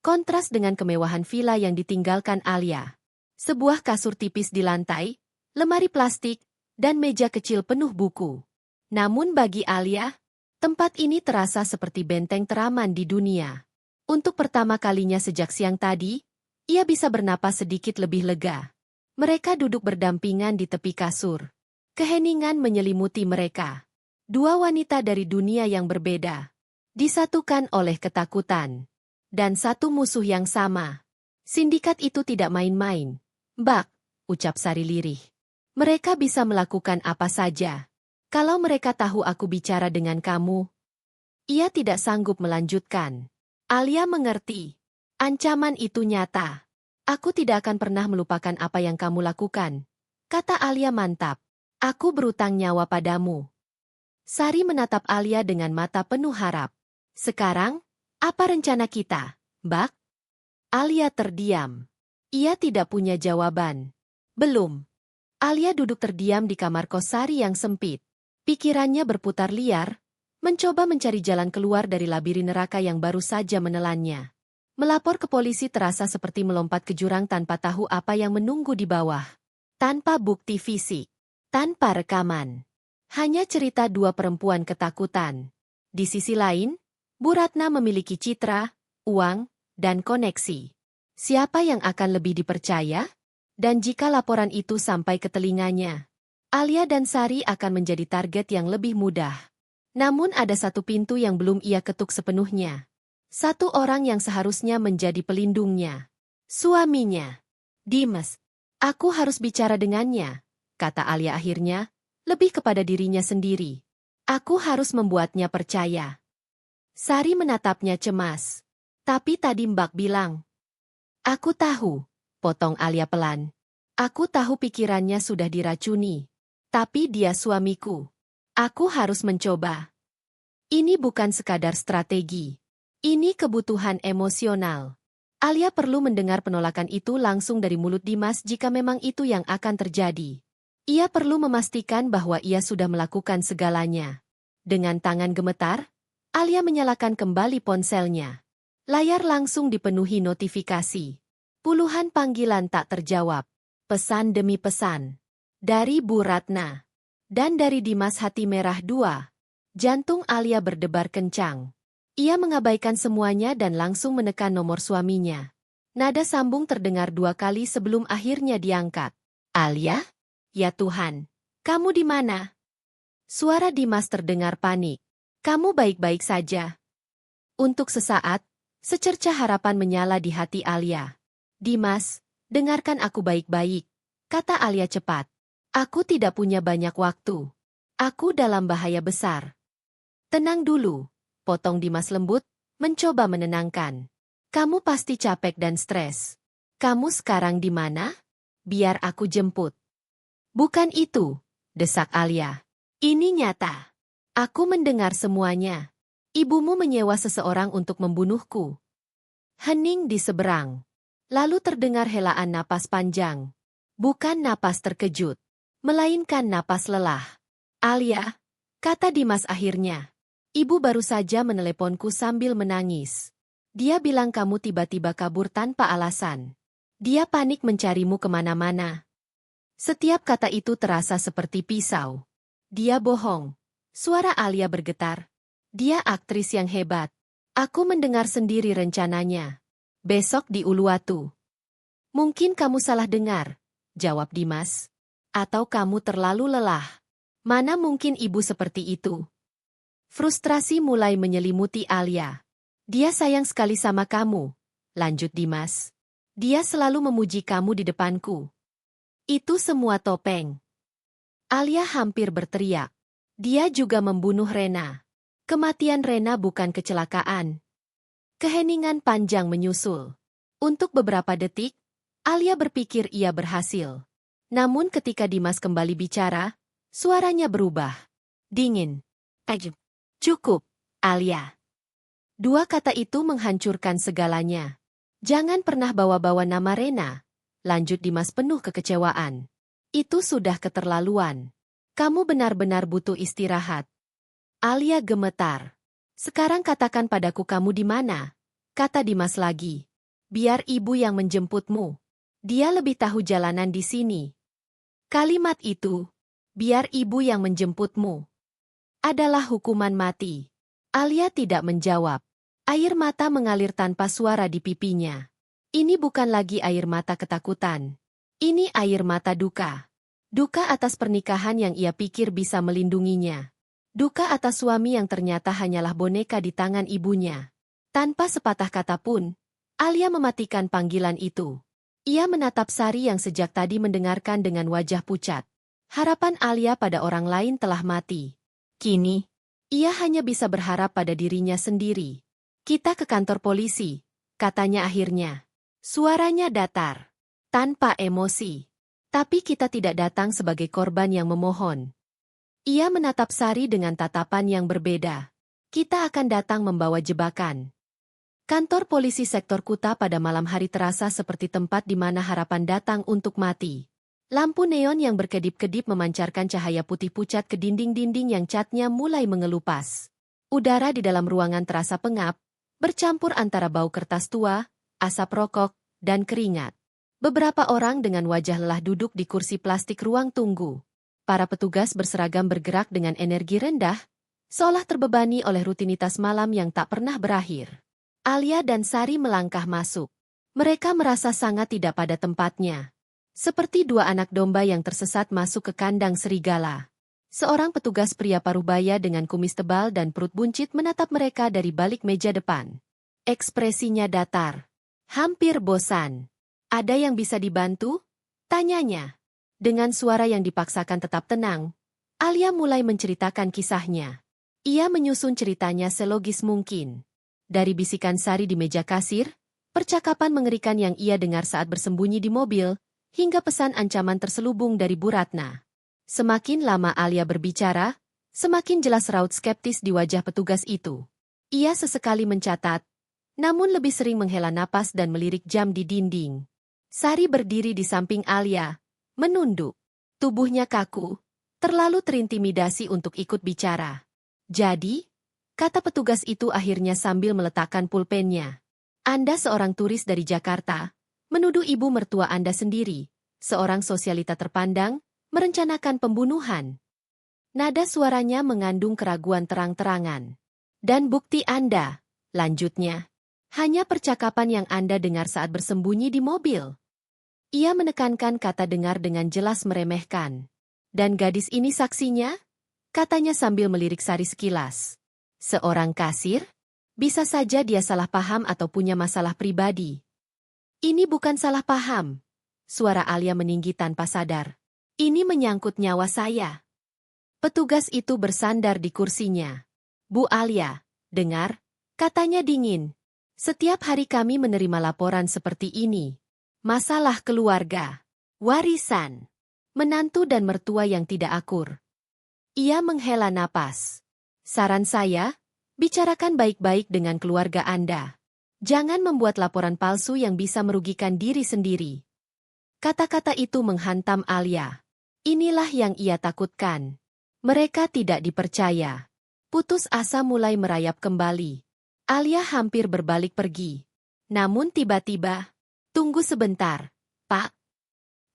Kontras dengan kemewahan villa yang ditinggalkan Alia. Sebuah kasur tipis di lantai, lemari plastik, dan meja kecil penuh buku. Namun bagi Alia, tempat ini terasa seperti benteng teraman di dunia. Untuk pertama kalinya sejak siang tadi, ia bisa bernapas sedikit lebih lega. Mereka duduk berdampingan di tepi kasur. Keheningan menyelimuti mereka. Dua wanita dari dunia yang berbeda. Disatukan oleh ketakutan. Dan satu musuh yang sama. Sindikat itu tidak main-main. Mbak, ucap Sari lirih. Mereka bisa melakukan apa saja. Kalau mereka tahu aku bicara dengan kamu. Ia tidak sanggup melanjutkan. Alia mengerti. Ancaman itu nyata. Aku tidak akan pernah melupakan apa yang kamu lakukan. Kata Alia mantap. Aku berutang nyawa padamu. Sari menatap Alia dengan mata penuh harap. Sekarang, apa rencana kita, Mbak? Alia terdiam. Ia tidak punya jawaban. Belum. Alia duduk terdiam di kamar kos Sari yang sempit. Pikirannya berputar liar, mencoba mencari jalan keluar dari labirin neraka yang baru saja menelannya. Melapor ke polisi terasa seperti melompat ke jurang tanpa tahu apa yang menunggu di bawah. Tanpa bukti fisik. Tanpa rekaman. Hanya cerita dua perempuan ketakutan. Di sisi lain, Bu Ratna memiliki citra, uang, dan koneksi. Siapa yang akan lebih dipercaya? Dan jika laporan itu sampai ke telinganya, Alia dan Sari akan menjadi target yang lebih mudah. Namun ada satu pintu yang belum ia ketuk sepenuhnya. Satu orang yang seharusnya menjadi pelindungnya. Suaminya. Dimas. Aku harus bicara dengannya, kata Alia akhirnya, lebih kepada dirinya sendiri. Aku harus membuatnya percaya. Sari menatapnya cemas. Tapi tadi Mbak bilang. Aku tahu, potong Alia pelan. Aku tahu pikirannya sudah diracuni. Tapi dia suamiku. Aku harus mencoba. Ini bukan sekadar strategi. Ini kebutuhan emosional. Alia perlu mendengar penolakan itu langsung dari mulut Dimas jika memang itu yang akan terjadi. Ia perlu memastikan bahwa ia sudah melakukan segalanya. Dengan tangan gemetar, Alia menyalakan kembali ponselnya. Layar langsung dipenuhi notifikasi. Puluhan panggilan tak terjawab. Pesan demi pesan. Dari Bu Ratna. Dan dari Dimas Hati Merah 2. Jantung Alia berdebar kencang. Ia mengabaikan semuanya dan langsung menekan nomor suaminya. Nada sambung terdengar 2 kali sebelum akhirnya diangkat. Alia? Ya Tuhan. Kamu di mana? Suara Dimas terdengar panik. Kamu baik-baik saja. Untuk sesaat, secercah harapan menyala di hati Alia. Dimas, dengarkan aku baik-baik, kata Alia cepat. Aku tidak punya banyak waktu. Aku dalam bahaya besar. Tenang dulu, potong Dimas lembut, mencoba menenangkan. Kamu pasti capek dan stres. Kamu sekarang di mana? Biar aku jemput. Bukan itu, desak Alia. Ini nyata. Aku mendengar semuanya. Ibumu menyewa seseorang untuk membunuhku. Hening di seberang. Lalu terdengar helaan napas panjang. Bukan napas terkejut, melainkan napas lelah. Alia, kata Dimas akhirnya. Ibu baru saja meneleponku sambil menangis. Dia bilang kamu tiba-tiba kabur tanpa alasan. Dia panik mencarimu kemana-mana. Setiap kata itu terasa seperti pisau. Dia bohong. Suara Alia bergetar. Dia aktris yang hebat. Aku mendengar sendiri rencananya. Besok di Uluwatu. Mungkin kamu salah dengar, jawab Dimas. Atau kamu terlalu lelah. Mana mungkin ibu seperti itu? Frustrasi mulai menyelimuti Alia. Dia sayang sekali sama kamu, lanjut Dimas. Dia selalu memuji kamu di depanku. Itu semua topeng. Alia hampir berteriak. Dia juga membunuh Rena. Kematian Rena bukan kecelakaan. Keheningan panjang menyusul. Untuk beberapa detik, Alia berpikir ia berhasil. Namun ketika Dimas kembali bicara, suaranya berubah. Dingin. Cukup, Alia. 2 kata itu menghancurkan segalanya. Jangan pernah bawa-bawa nama Rena, lanjut Dimas penuh kekecewaan. Itu sudah keterlaluan. Kamu benar-benar butuh istirahat. Alia gemetar. Sekarang katakan padaku kamu di mana, kata Dimas lagi. Biar ibu yang menjemputmu. Dia lebih tahu jalanan di sini. Kalimat itu, biar ibu yang menjemputmu, adalah hukuman mati. Alia tidak menjawab. Air mata mengalir tanpa suara di pipinya. Ini bukan lagi air mata ketakutan. Ini air mata duka. Duka atas pernikahan yang ia pikir bisa melindunginya. Duka atas suami yang ternyata hanyalah boneka di tangan ibunya. Tanpa sepatah kata pun, Alia mematikan panggilan itu. Ia menatap Sari yang sejak tadi mendengarkan dengan wajah pucat. Harapan Alia pada orang lain telah mati. Kini, ia hanya bisa berharap pada dirinya sendiri. Kita ke kantor polisi, katanya akhirnya. Suaranya datar, tanpa emosi. Tapi kita tidak datang sebagai korban yang memohon. Ia menatap Sari dengan tatapan yang berbeda. Kita akan datang membawa jebakan. Kantor polisi sektor Kuta pada malam hari terasa seperti tempat di mana harapan datang untuk mati. Lampu neon yang berkedip-kedip memancarkan cahaya putih pucat ke dinding-dinding yang catnya mulai mengelupas. Udara di dalam ruangan terasa pengap, bercampur antara bau kertas tua, asap rokok, dan keringat. Beberapa orang dengan wajah lelah duduk di kursi plastik ruang tunggu. Para petugas berseragam bergerak dengan energi rendah, seolah terbebani oleh rutinitas malam yang tak pernah berakhir. Alia dan Sari melangkah masuk. Mereka merasa sangat tidak pada tempatnya. Seperti 2 anak domba yang tersesat masuk ke kandang serigala. Seorang petugas pria parubaya dengan kumis tebal dan perut buncit menatap mereka dari balik meja depan. Ekspresinya datar. Hampir bosan. Ada yang bisa dibantu? Tanyanya. Dengan suara yang dipaksakan tetap tenang, Alia mulai menceritakan kisahnya. Ia menyusun ceritanya selogis mungkin. Dari bisikan Sari di meja kasir, percakapan mengerikan yang ia dengar saat bersembunyi di mobil, hingga pesan ancaman terselubung dari Bu Ratna. Semakin lama Alia berbicara, semakin jelas raut skeptis di wajah petugas itu. Ia sesekali mencatat, namun lebih sering menghela napas dan melirik jam di dinding. Sari berdiri di samping Alia, menunduk. Tubuhnya kaku, terlalu terintimidasi untuk ikut bicara. Jadi, kata petugas itu akhirnya sambil meletakkan pulpennya. Anda seorang turis dari Jakarta, menuduh ibu mertua Anda sendiri, seorang sosialita terpandang, merencanakan pembunuhan. Nada suaranya mengandung keraguan terang-terangan. Dan bukti Anda, lanjutnya, hanya percakapan yang Anda dengar saat bersembunyi di mobil. Ia menekankan kata dengar dengan jelas meremehkan. Dan gadis ini saksinya? Katanya sambil melirik Sari sekilas. Seorang kasir? Bisa saja dia salah paham atau punya masalah pribadi. Ini bukan salah paham. Suara Alia meninggi tanpa sadar. Ini menyangkut nyawa saya. Petugas itu bersandar di kursinya. Bu Alia, dengar, katanya dingin. Setiap hari kami menerima laporan seperti ini. Masalah keluarga, warisan, menantu dan mertua yang tidak akur. Ia menghela napas. Saran saya, bicarakan baik-baik dengan keluarga Anda. Jangan membuat laporan palsu yang bisa merugikan diri sendiri. Kata-kata itu menghantam Alia. Inilah yang ia takutkan. Mereka tidak dipercaya. Putus asa mulai merayap kembali. Alia hampir berbalik pergi. Namun tiba-tiba, tunggu sebentar, Pak.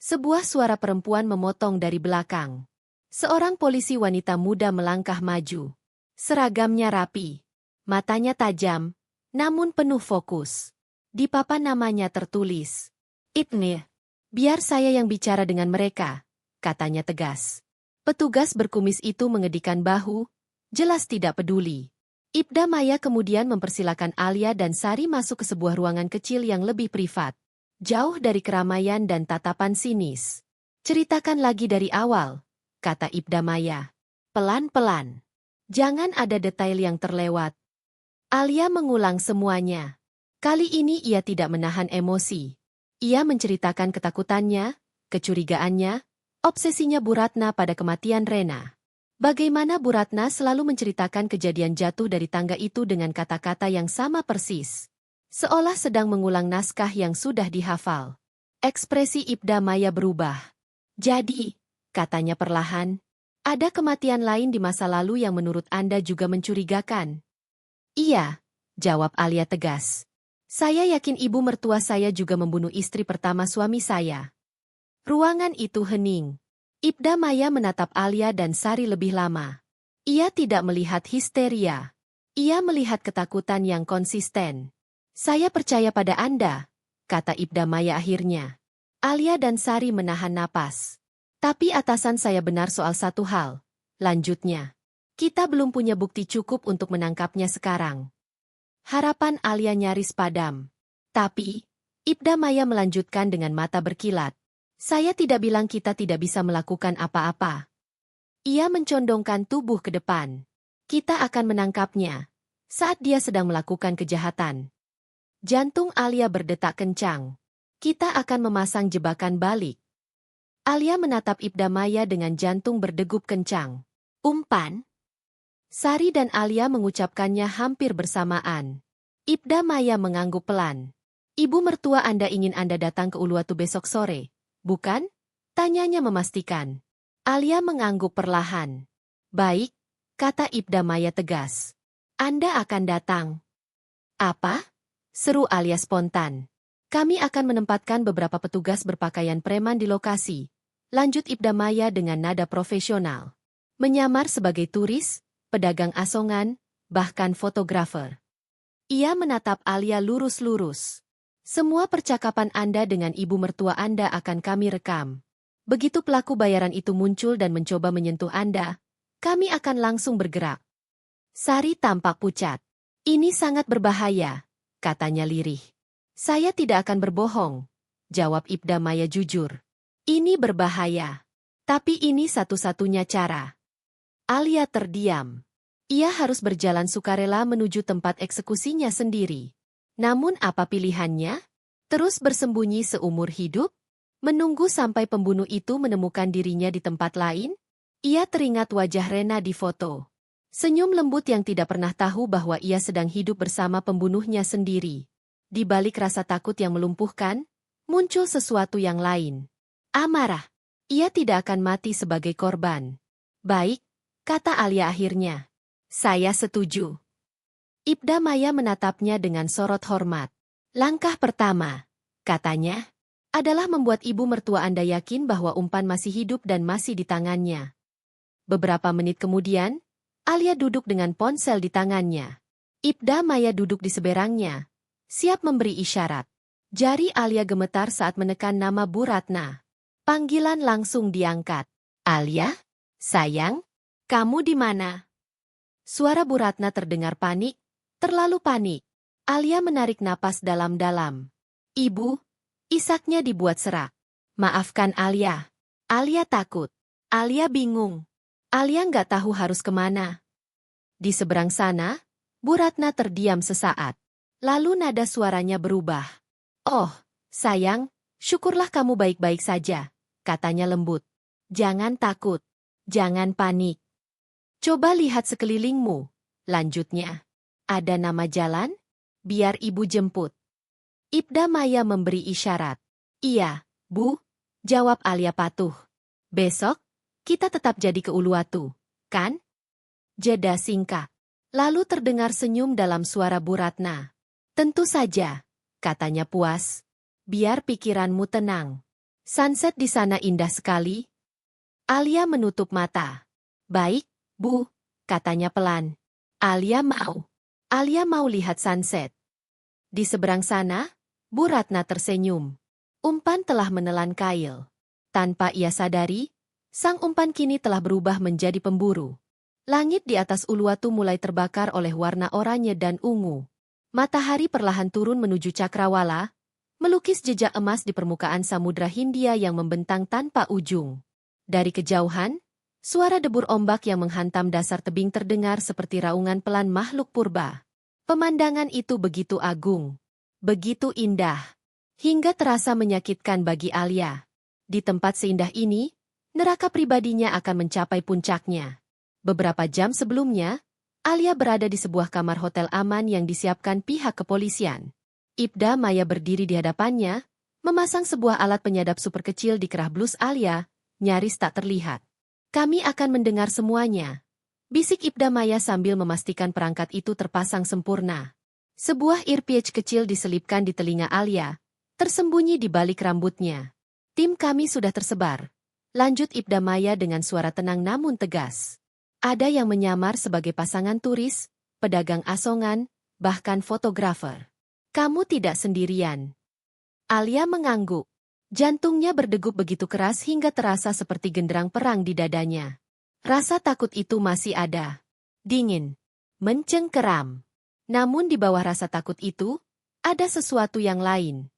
Sebuah suara perempuan memotong dari belakang. Seorang polisi wanita muda melangkah maju. Seragamnya rapi. Matanya tajam, namun penuh fokus. Di papan namanya tertulis. Ibni, biar saya yang bicara dengan mereka, katanya tegas. Petugas berkumis itu mengedikan bahu, jelas tidak peduli. Ibda Maya kemudian mempersilakan Alia dan Sari masuk ke sebuah ruangan kecil yang lebih privat. Jauh dari keramaian dan tatapan sinis. Ceritakan lagi dari awal, kata Ibda Maya. Pelan-pelan. Jangan ada detail yang terlewat. Alia mengulang semuanya. Kali ini ia tidak menahan emosi. Ia menceritakan ketakutannya, kecurigaannya, obsesinya Bu Ratna pada kematian Rena. Bagaimana Bu Ratna selalu menceritakan kejadian jatuh dari tangga itu dengan kata-kata yang sama persis. Seolah sedang mengulang naskah yang sudah dihafal. Ekspresi Ibda Maya berubah. Jadi, katanya perlahan, ada kematian lain di masa lalu yang menurut Anda juga mencurigakan? Iya, jawab Alia tegas. Saya yakin ibu mertua saya juga membunuh istri pertama suami saya. Ruangan itu hening. Ibda Maya menatap Alia dan Sari lebih lama. Ia tidak melihat histeria. Ia melihat ketakutan yang konsisten. Saya percaya pada Anda, kata Ibda Maya akhirnya. Alia dan Sari menahan napas. Tapi atasan saya benar soal satu hal, lanjutnya. Kita belum punya bukti cukup untuk menangkapnya sekarang. Harapan Alia nyaris padam. Tapi, Ibda Maya melanjutkan dengan mata berkilat. Saya tidak bilang kita tidak bisa melakukan apa-apa. Ia mencondongkan tubuh ke depan. Kita akan menangkapnya saat dia sedang melakukan kejahatan. Jantung Alia berdetak kencang. Kita akan memasang jebakan balik. Alia menatap Ibda Maya dengan jantung berdegup kencang. Umpan? Sari dan Alia mengucapkannya hampir bersamaan. Ibda Maya mengangguk pelan. Ibu mertua Anda ingin Anda datang ke Uluwatu besok sore, bukan? Tanyanya memastikan. Alia mengangguk perlahan. Baik, kata Ibda Maya tegas. Anda akan datang. Apa? Seru Alia spontan. Kami akan menempatkan beberapa petugas berpakaian preman di lokasi. Lanjut Ibda Maya dengan nada profesional. Menyamar sebagai turis, pedagang asongan, bahkan fotografer. Ia menatap Alia lurus-lurus. Semua percakapan Anda dengan ibu mertua Anda akan kami rekam. Begitu pelaku bayaran itu muncul dan mencoba menyentuh Anda, kami akan langsung bergerak. Sari tampak pucat. Ini sangat berbahaya, katanya lirih. Saya tidak akan berbohong, jawab Ibda Maya jujur. Ini berbahaya. Tapi ini satu-satunya cara. Alia terdiam. Ia harus berjalan sukarela menuju tempat eksekusinya sendiri. Namun apa pilihannya? Terus bersembunyi seumur hidup? Menunggu sampai pembunuh itu menemukan dirinya di tempat lain? Ia teringat wajah Rena di foto. Senyum lembut yang tidak pernah tahu bahwa ia sedang hidup bersama pembunuhnya sendiri. Di balik rasa takut yang melumpuhkan, muncul sesuatu yang lain. Amarah. Ia tidak akan mati sebagai korban. Baik, kata Alia akhirnya. Saya setuju. Ibda Maya menatapnya dengan sorot hormat. Langkah pertama, katanya, adalah membuat ibu mertua Anda yakin bahwa umpan masih hidup dan masih di tangannya. Beberapa menit kemudian, Alia duduk dengan ponsel di tangannya. Ibda Maya duduk di seberangnya, siap memberi isyarat. Jari Alia gemetar saat menekan nama Bu Ratna. Panggilan langsung diangkat. Alia? Sayang? Kamu di mana? Suara Bu Ratna terdengar panik, terlalu panik. Alia menarik napas dalam-dalam. Ibu, isaknya dibuat serak. Maafkan Alia. Alia takut. Alia bingung. Alia nggak tahu harus kemana. Di seberang sana, Bu Ratna terdiam sesaat. Lalu nada suaranya berubah. Oh, sayang, syukurlah kamu baik-baik saja, katanya lembut. Jangan takut. Jangan panik. Coba lihat sekelilingmu, lanjutnya. Ada nama jalan? Biar ibu jemput. Ibda Maya memberi isyarat. Iya, Bu, jawab Alia patuh. Besok, kita tetap jadi ke Uluwatu, kan? Jeda singkat. Lalu terdengar senyum dalam suara Bu Ratna. Tentu saja, katanya puas. Biar pikiranmu tenang. Sunset di sana indah sekali. Alia menutup mata. Baik, Bu, katanya pelan. Alia mau. Alia mau lihat sunset. Di seberang sana, Bu Ratna tersenyum. Umpan telah menelan kail. Tanpa ia sadari, sang umpan kini telah berubah menjadi pemburu. Langit di atas Uluwatu mulai terbakar oleh warna oranye dan ungu. Matahari perlahan turun menuju cakrawala, melukis jejak emas di permukaan Samudra Hindia yang membentang tanpa ujung. Dari kejauhan, suara debur ombak yang menghantam dasar tebing terdengar seperti raungan pelan makhluk purba. Pemandangan itu begitu agung, begitu indah, hingga terasa menyakitkan bagi Alia. Di tempat seindah ini, neraka pribadinya akan mencapai puncaknya. Beberapa jam sebelumnya, Alia berada di sebuah kamar hotel aman yang disiapkan pihak kepolisian. Ibda Maya berdiri di hadapannya, memasang sebuah alat penyadap super kecil di kerah blus Alia, nyaris tak terlihat. Kami akan mendengar semuanya, bisik Ibda Maya sambil memastikan perangkat itu terpasang sempurna. Sebuah earpiece kecil diselipkan di telinga Alia, tersembunyi di balik rambutnya. Tim kami sudah tersebar, lanjut Ibda Maya dengan suara tenang namun tegas. Ada yang menyamar sebagai pasangan turis, pedagang asongan, bahkan fotografer. Kamu tidak sendirian. Alia mengangguk. Jantungnya berdegup begitu keras hingga terasa seperti genderang perang di dadanya. Rasa takut itu masih ada. Dingin. Mencengkeram. Namun di bawah rasa takut itu, ada sesuatu yang lain.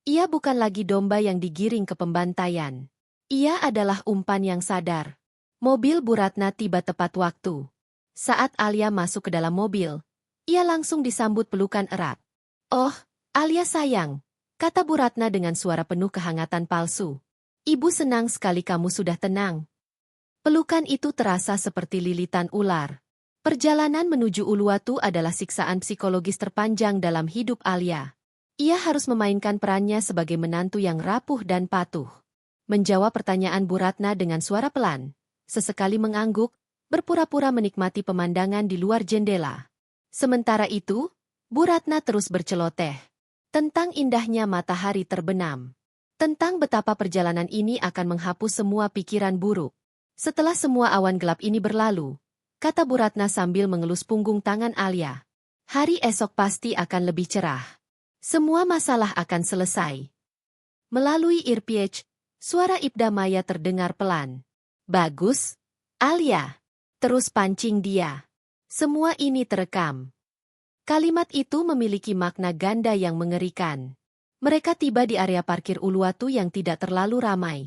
Ia bukan lagi domba yang digiring ke pembantaian. Ia adalah umpan yang sadar. Mobil Bu Ratna tiba tepat waktu. Saat Alia masuk ke dalam mobil, ia langsung disambut pelukan erat. Oh, Alia sayang, kata Bu Ratna dengan suara penuh kehangatan palsu. Ibu senang sekali kamu sudah tenang. Pelukan itu terasa seperti lilitan ular. Perjalanan menuju Uluwatu adalah siksaan psikologis terpanjang dalam hidup Alia. Ia harus memainkan perannya sebagai menantu yang rapuh dan patuh. Menjawab pertanyaan Bu Ratna dengan suara pelan. Sesekali mengangguk, berpura-pura menikmati pemandangan di luar jendela. Sementara itu, Bu Ratna terus berceloteh. Tentang indahnya matahari terbenam. Tentang betapa perjalanan ini akan menghapus semua pikiran buruk. Setelah semua awan gelap ini berlalu, kata Bu Ratna sambil mengelus punggung tangan Alia. Hari esok pasti akan lebih cerah. Semua masalah akan selesai. Melalui earpiece, suara Ibda Maya terdengar pelan. Bagus, Alia. Terus pancing dia. Semua ini terekam. Kalimat itu memiliki makna ganda yang mengerikan. Mereka tiba di area parkir Uluwatu yang tidak terlalu ramai.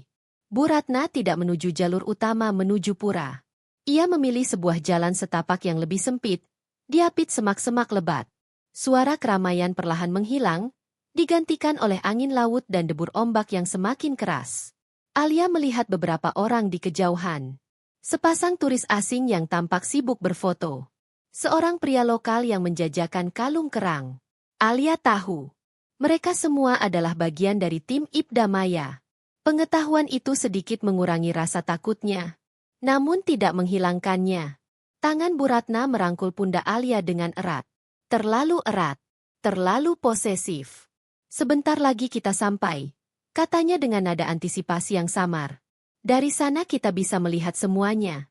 Bu Ratna tidak menuju jalur utama menuju pura. Ia memilih sebuah jalan setapak yang lebih sempit, diapit semak-semak lebat. Suara keramaian perlahan menghilang, digantikan oleh angin laut dan debur ombak yang semakin keras. Alia melihat beberapa orang di kejauhan. Sepasang turis asing yang tampak sibuk berfoto. Seorang pria lokal yang menjajakan kalung kerang. Alia tahu. Mereka semua adalah bagian dari tim Ibda Maya. Pengetahuan itu sedikit mengurangi rasa takutnya. Namun tidak menghilangkannya. Tangan Bu Ratna merangkul pundak Alia dengan erat. Terlalu erat. Terlalu posesif. Sebentar lagi kita sampai, katanya dengan nada antisipasi yang samar. Dari sana kita bisa melihat semuanya.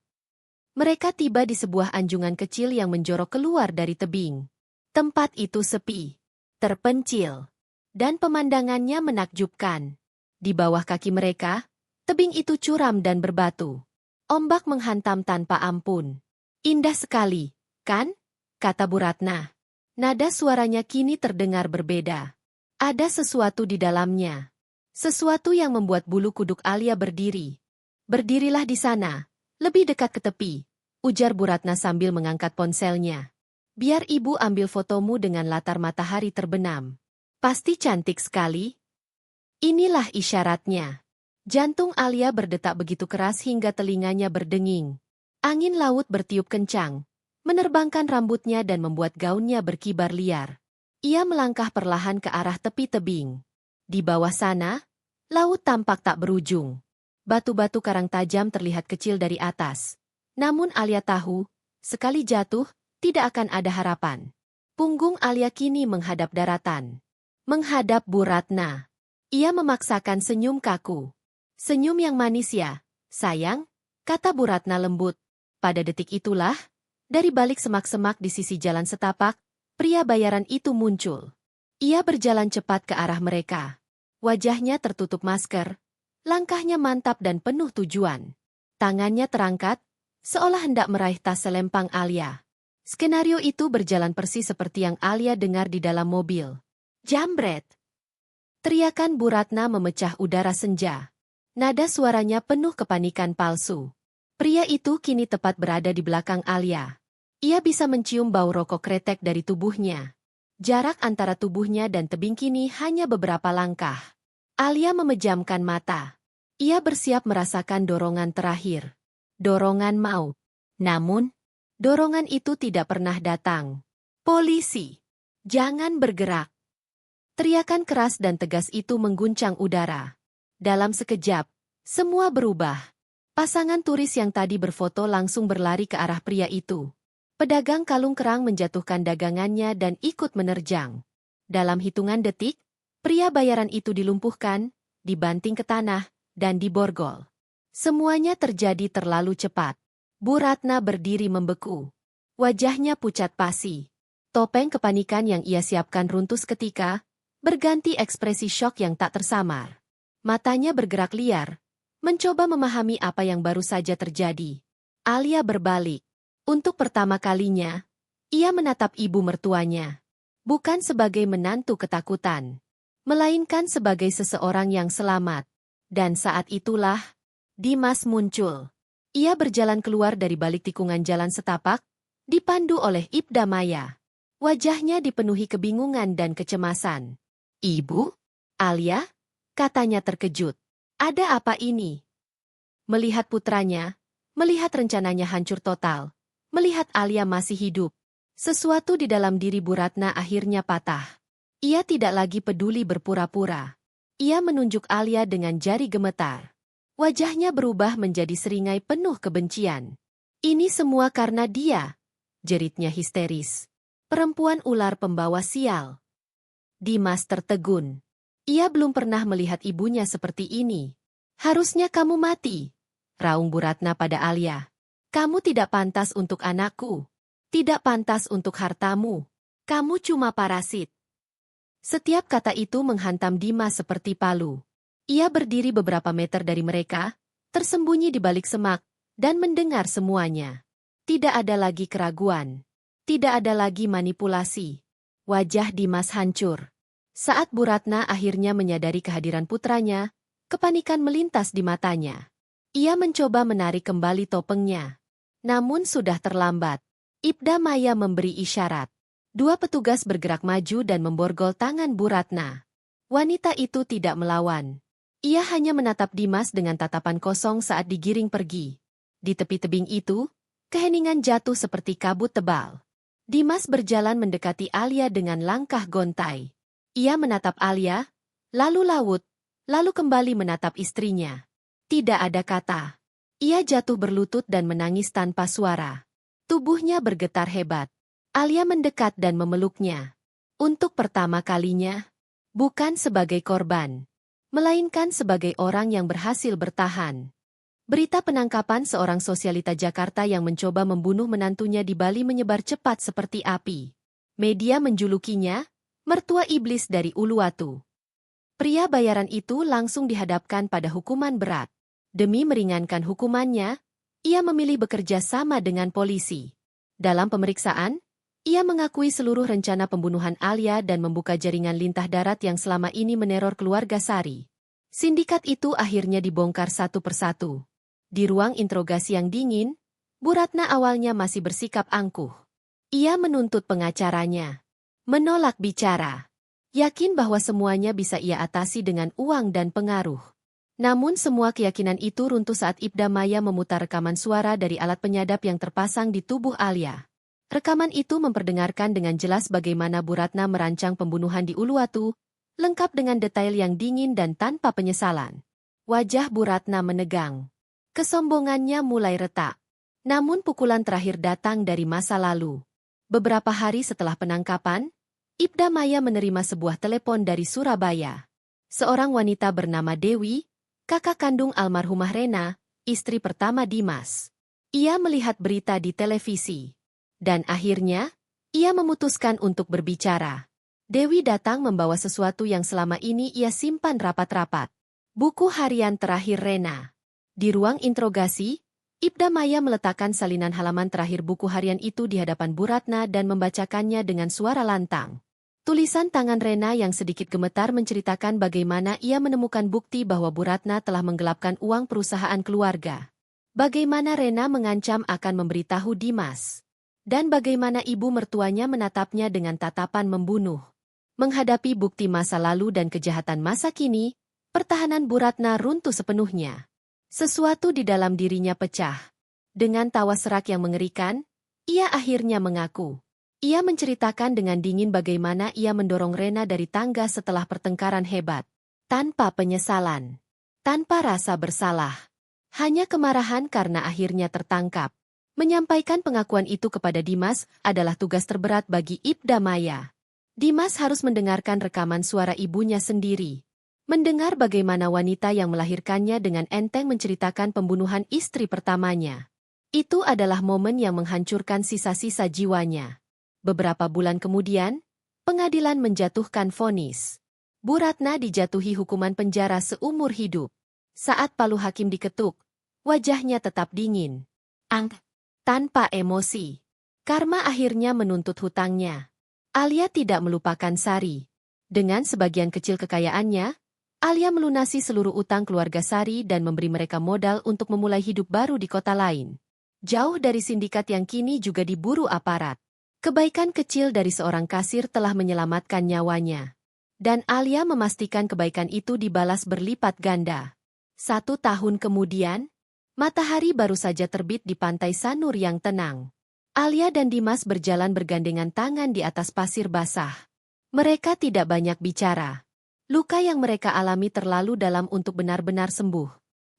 Mereka tiba di sebuah anjungan kecil yang menjorok keluar dari tebing. Tempat itu sepi, terpencil, dan pemandangannya menakjubkan. Di bawah kaki mereka, tebing itu curam dan berbatu. Ombak menghantam tanpa ampun. Indah sekali, kan? Kata Bu Ratna. Nada suaranya kini terdengar berbeda. Ada sesuatu di dalamnya. Sesuatu yang membuat bulu kuduk Alia berdiri. Berdirilah di sana, lebih dekat ke tepi, ujar Bu Ratna sambil mengangkat ponselnya. Biar ibu ambil fotomu dengan latar matahari terbenam. Pasti cantik sekali. Inilah isyaratnya. Jantung Alia berdetak begitu keras hingga telinganya berdenging. Angin laut bertiup kencang, menerbangkan rambutnya dan membuat gaunnya berkibar liar. Ia melangkah perlahan ke arah tepi tebing. Di bawah sana, laut tampak tak berujung. Batu-batu karang tajam terlihat kecil dari atas. Namun Alia tahu, sekali jatuh, tidak akan ada harapan. Punggung Alia kini menghadap daratan. Menghadap Bu Ratna. Ia memaksakan senyum kaku. Senyum yang manis ya, sayang, kata Bu Ratna lembut. Pada detik itulah, dari balik semak-semak di sisi jalan setapak, pria bayaran itu muncul. Ia berjalan cepat ke arah mereka. Wajahnya tertutup masker, langkahnya mantap dan penuh tujuan. Tangannya terangkat, seolah hendak meraih tas selempang Alia. Skenario itu berjalan persis seperti yang Alia dengar di dalam mobil. Jambret! Teriakan Bu Ratna memecah udara senja. Nada suaranya penuh kepanikan palsu. Pria itu kini tepat berada di belakang Alia. Ia bisa mencium bau rokok kretek dari tubuhnya. Jarak antara tubuhnya dan tebing kini hanya beberapa langkah. Alia memejamkan mata. Ia bersiap merasakan dorongan terakhir. Dorongan maut. Namun, dorongan itu tidak pernah datang. Polisi! Jangan bergerak! Teriakan keras dan tegas itu mengguncang udara. Dalam sekejap, semua berubah. Pasangan turis yang tadi berfoto langsung berlari ke arah pria itu. Pedagang kalung kerang menjatuhkan dagangannya dan ikut menerjang. Dalam hitungan detik, pria bayaran itu dilumpuhkan, dibanting ke tanah, dan diborgol. Semuanya terjadi terlalu cepat. Bu Ratna berdiri membeku. Wajahnya pucat pasi. Topeng kepanikan yang ia siapkan runtuh seketika, berganti ekspresi syok yang tak tersamar. Matanya bergerak liar, mencoba memahami apa yang baru saja terjadi. Alia berbalik. Untuk pertama kalinya, ia menatap ibu mertuanya. Bukan sebagai menantu ketakutan, melainkan sebagai seseorang yang selamat. Dan saat itulah, Dimas muncul. Ia berjalan keluar dari balik tikungan jalan setapak, dipandu oleh Ibda Maya. Wajahnya dipenuhi kebingungan dan kecemasan. "Ibu? Alia?" katanya terkejut. "Ada apa ini?" Melihat putranya, melihat rencananya hancur total, melihat Alia masih hidup, sesuatu di dalam diri Bu Ratna akhirnya patah. Ia tidak lagi peduli berpura-pura. Ia menunjuk Alia dengan jari gemetar. Wajahnya berubah menjadi seringai penuh kebencian. "Ini semua karena dia," jeritnya histeris. "Perempuan ular pembawa sial." Dimas tertegun. Ia belum pernah melihat ibunya seperti ini. "Harusnya kamu mati," raung Bu Ratna pada Alia. "Kamu tidak pantas untuk anakku. Tidak pantas untuk hartamu. Kamu cuma parasit." Setiap kata itu menghantam Dimas seperti palu. Ia berdiri beberapa meter dari mereka, tersembunyi di balik semak, dan mendengar semuanya. Tidak ada lagi keraguan. Tidak ada lagi manipulasi. Wajah Dimas hancur. Saat Bu Ratna akhirnya menyadari kehadiran putranya, kepanikan melintas di matanya. Ia mencoba menarik kembali topengnya. Namun sudah terlambat. Ibda Maya memberi isyarat. Dua petugas bergerak maju dan memborgol tangan Bu Ratna. Wanita itu tidak melawan. Ia hanya menatap Dimas dengan tatapan kosong saat digiring pergi. Di tepi tebing itu, keheningan jatuh seperti kabut tebal. Dimas berjalan mendekati Alia dengan langkah gontai. Ia menatap Alia, lalu laut, lalu kembali menatap istrinya. Tidak ada kata. Ia jatuh berlutut dan menangis tanpa suara. Tubuhnya bergetar hebat. Alia mendekat dan memeluknya. Untuk pertama kalinya, bukan sebagai korban, melainkan sebagai orang yang berhasil bertahan. Berita penangkapan seorang sosialita Jakarta yang mencoba membunuh menantunya di Bali menyebar cepat seperti api. Media menjulukinya, mertua iblis dari Uluwatu. Pria bayaran itu langsung dihadapkan pada hukuman berat. Demi meringankan hukumannya, ia memilih bekerja sama dengan polisi. Dalam pemeriksaan, ia mengakui seluruh rencana pembunuhan Alia dan membuka jaringan lintah darat yang selama ini meneror keluarga Sari. Sindikat itu akhirnya dibongkar satu persatu. Di ruang interogasi yang dingin, Bu Ratna awalnya masih bersikap angkuh. Ia menuntut pengacaranya menolak bicara, yakin bahwa semuanya bisa ia atasi dengan uang dan pengaruh. Namun semua keyakinan itu runtuh saat Ibda Maya memutar rekaman suara dari alat penyadap yang terpasang di tubuh Alia. Rekaman itu memperdengarkan dengan jelas bagaimana Bu Ratna merancang pembunuhan di Uluwatu, lengkap dengan detail yang dingin dan tanpa penyesalan. Wajah Bu Ratna menegang. Kesombongannya mulai retak. Namun pukulan terakhir datang dari masa lalu. Beberapa hari setelah penangkapan, Ibda Maya menerima sebuah telepon dari Surabaya. Seorang wanita bernama Dewi, kakak kandung almarhumah Rena, istri pertama Dimas. Ia melihat berita di televisi. Dan akhirnya, ia memutuskan untuk berbicara. Dewi datang membawa sesuatu yang selama ini ia simpan rapat-rapat. Buku harian terakhir Rena. Di ruang interogasi, Ibda Maya meletakkan salinan halaman terakhir buku harian itu di hadapan Bu Ratna dan membacakannya dengan suara lantang. Tulisan tangan Rena yang sedikit gemetar menceritakan bagaimana ia menemukan bukti bahwa Bu Ratna telah menggelapkan uang perusahaan keluarga. Bagaimana Rena mengancam akan memberitahu Dimas. Dan bagaimana ibu mertuanya menatapnya dengan tatapan membunuh. Menghadapi bukti masa lalu dan kejahatan masa kini, pertahanan Bu Ratna runtuh sepenuhnya. Sesuatu di dalam dirinya pecah. Dengan tawa serak yang mengerikan, ia akhirnya mengaku. Ia menceritakan dengan dingin bagaimana ia mendorong Rena dari tangga setelah pertengkaran hebat. Tanpa penyesalan. Tanpa rasa bersalah. Hanya kemarahan karena akhirnya tertangkap. Menyampaikan pengakuan itu kepada Dimas adalah tugas terberat bagi Ibda Maya. Dimas harus mendengarkan rekaman suara ibunya sendiri. Mendengar bagaimana wanita yang melahirkannya dengan enteng menceritakan pembunuhan istri pertamanya. Itu adalah momen yang menghancurkan sisa-sisa jiwanya. Beberapa bulan kemudian, pengadilan menjatuhkan vonis. Bu Ratna dijatuhi hukuman penjara seumur hidup. Saat palu hakim diketuk, wajahnya tetap dingin. Tanpa emosi. Karma akhirnya menuntut hutangnya. Alia tidak melupakan Sari. Dengan sebagian kecil kekayaannya, Alia melunasi seluruh utang keluarga Sari dan memberi mereka modal untuk memulai hidup baru di kota lain. Jauh dari sindikat yang kini juga diburu aparat. Kebaikan kecil dari seorang kasir telah menyelamatkan nyawanya. Dan Alia memastikan kebaikan itu dibalas berlipat ganda. 1 tahun kemudian, matahari baru saja terbit di pantai Sanur yang tenang. Alia dan Dimas berjalan bergandengan tangan di atas pasir basah. Mereka tidak banyak bicara. Luka yang mereka alami terlalu dalam untuk benar-benar sembuh.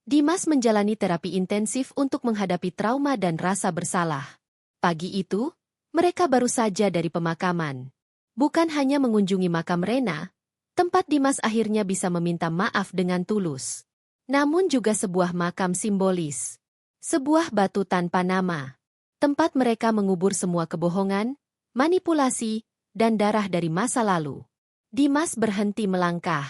Dimas menjalani terapi intensif untuk menghadapi trauma dan rasa bersalah. Pagi itu, mereka baru saja dari pemakaman. Bukan hanya mengunjungi makam Rena, tempat Dimas akhirnya bisa meminta maaf dengan tulus. Namun juga sebuah makam simbolis. Sebuah batu tanpa nama. Tempat mereka mengubur semua kebohongan, manipulasi, dan darah dari masa lalu. Dimas berhenti melangkah.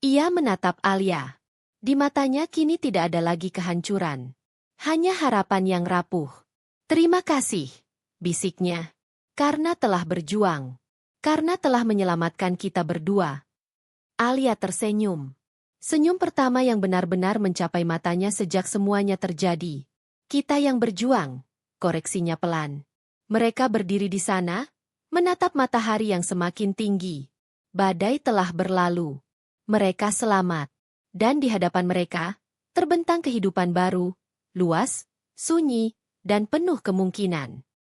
Ia menatap Alia. Di matanya kini tidak ada lagi kehancuran. Hanya harapan yang rapuh. "Terima kasih," bisiknya. "Karena telah berjuang. Karena telah menyelamatkan kita berdua." Alia tersenyum. Senyum pertama yang benar-benar mencapai matanya sejak semuanya terjadi. "Kita yang berjuang," koreksinya pelan. Mereka berdiri di sana, menatap matahari yang semakin tinggi. Badai telah berlalu. Mereka selamat. Dan di hadapan mereka, terbentang kehidupan baru, luas, sunyi, dan penuh kemungkinan.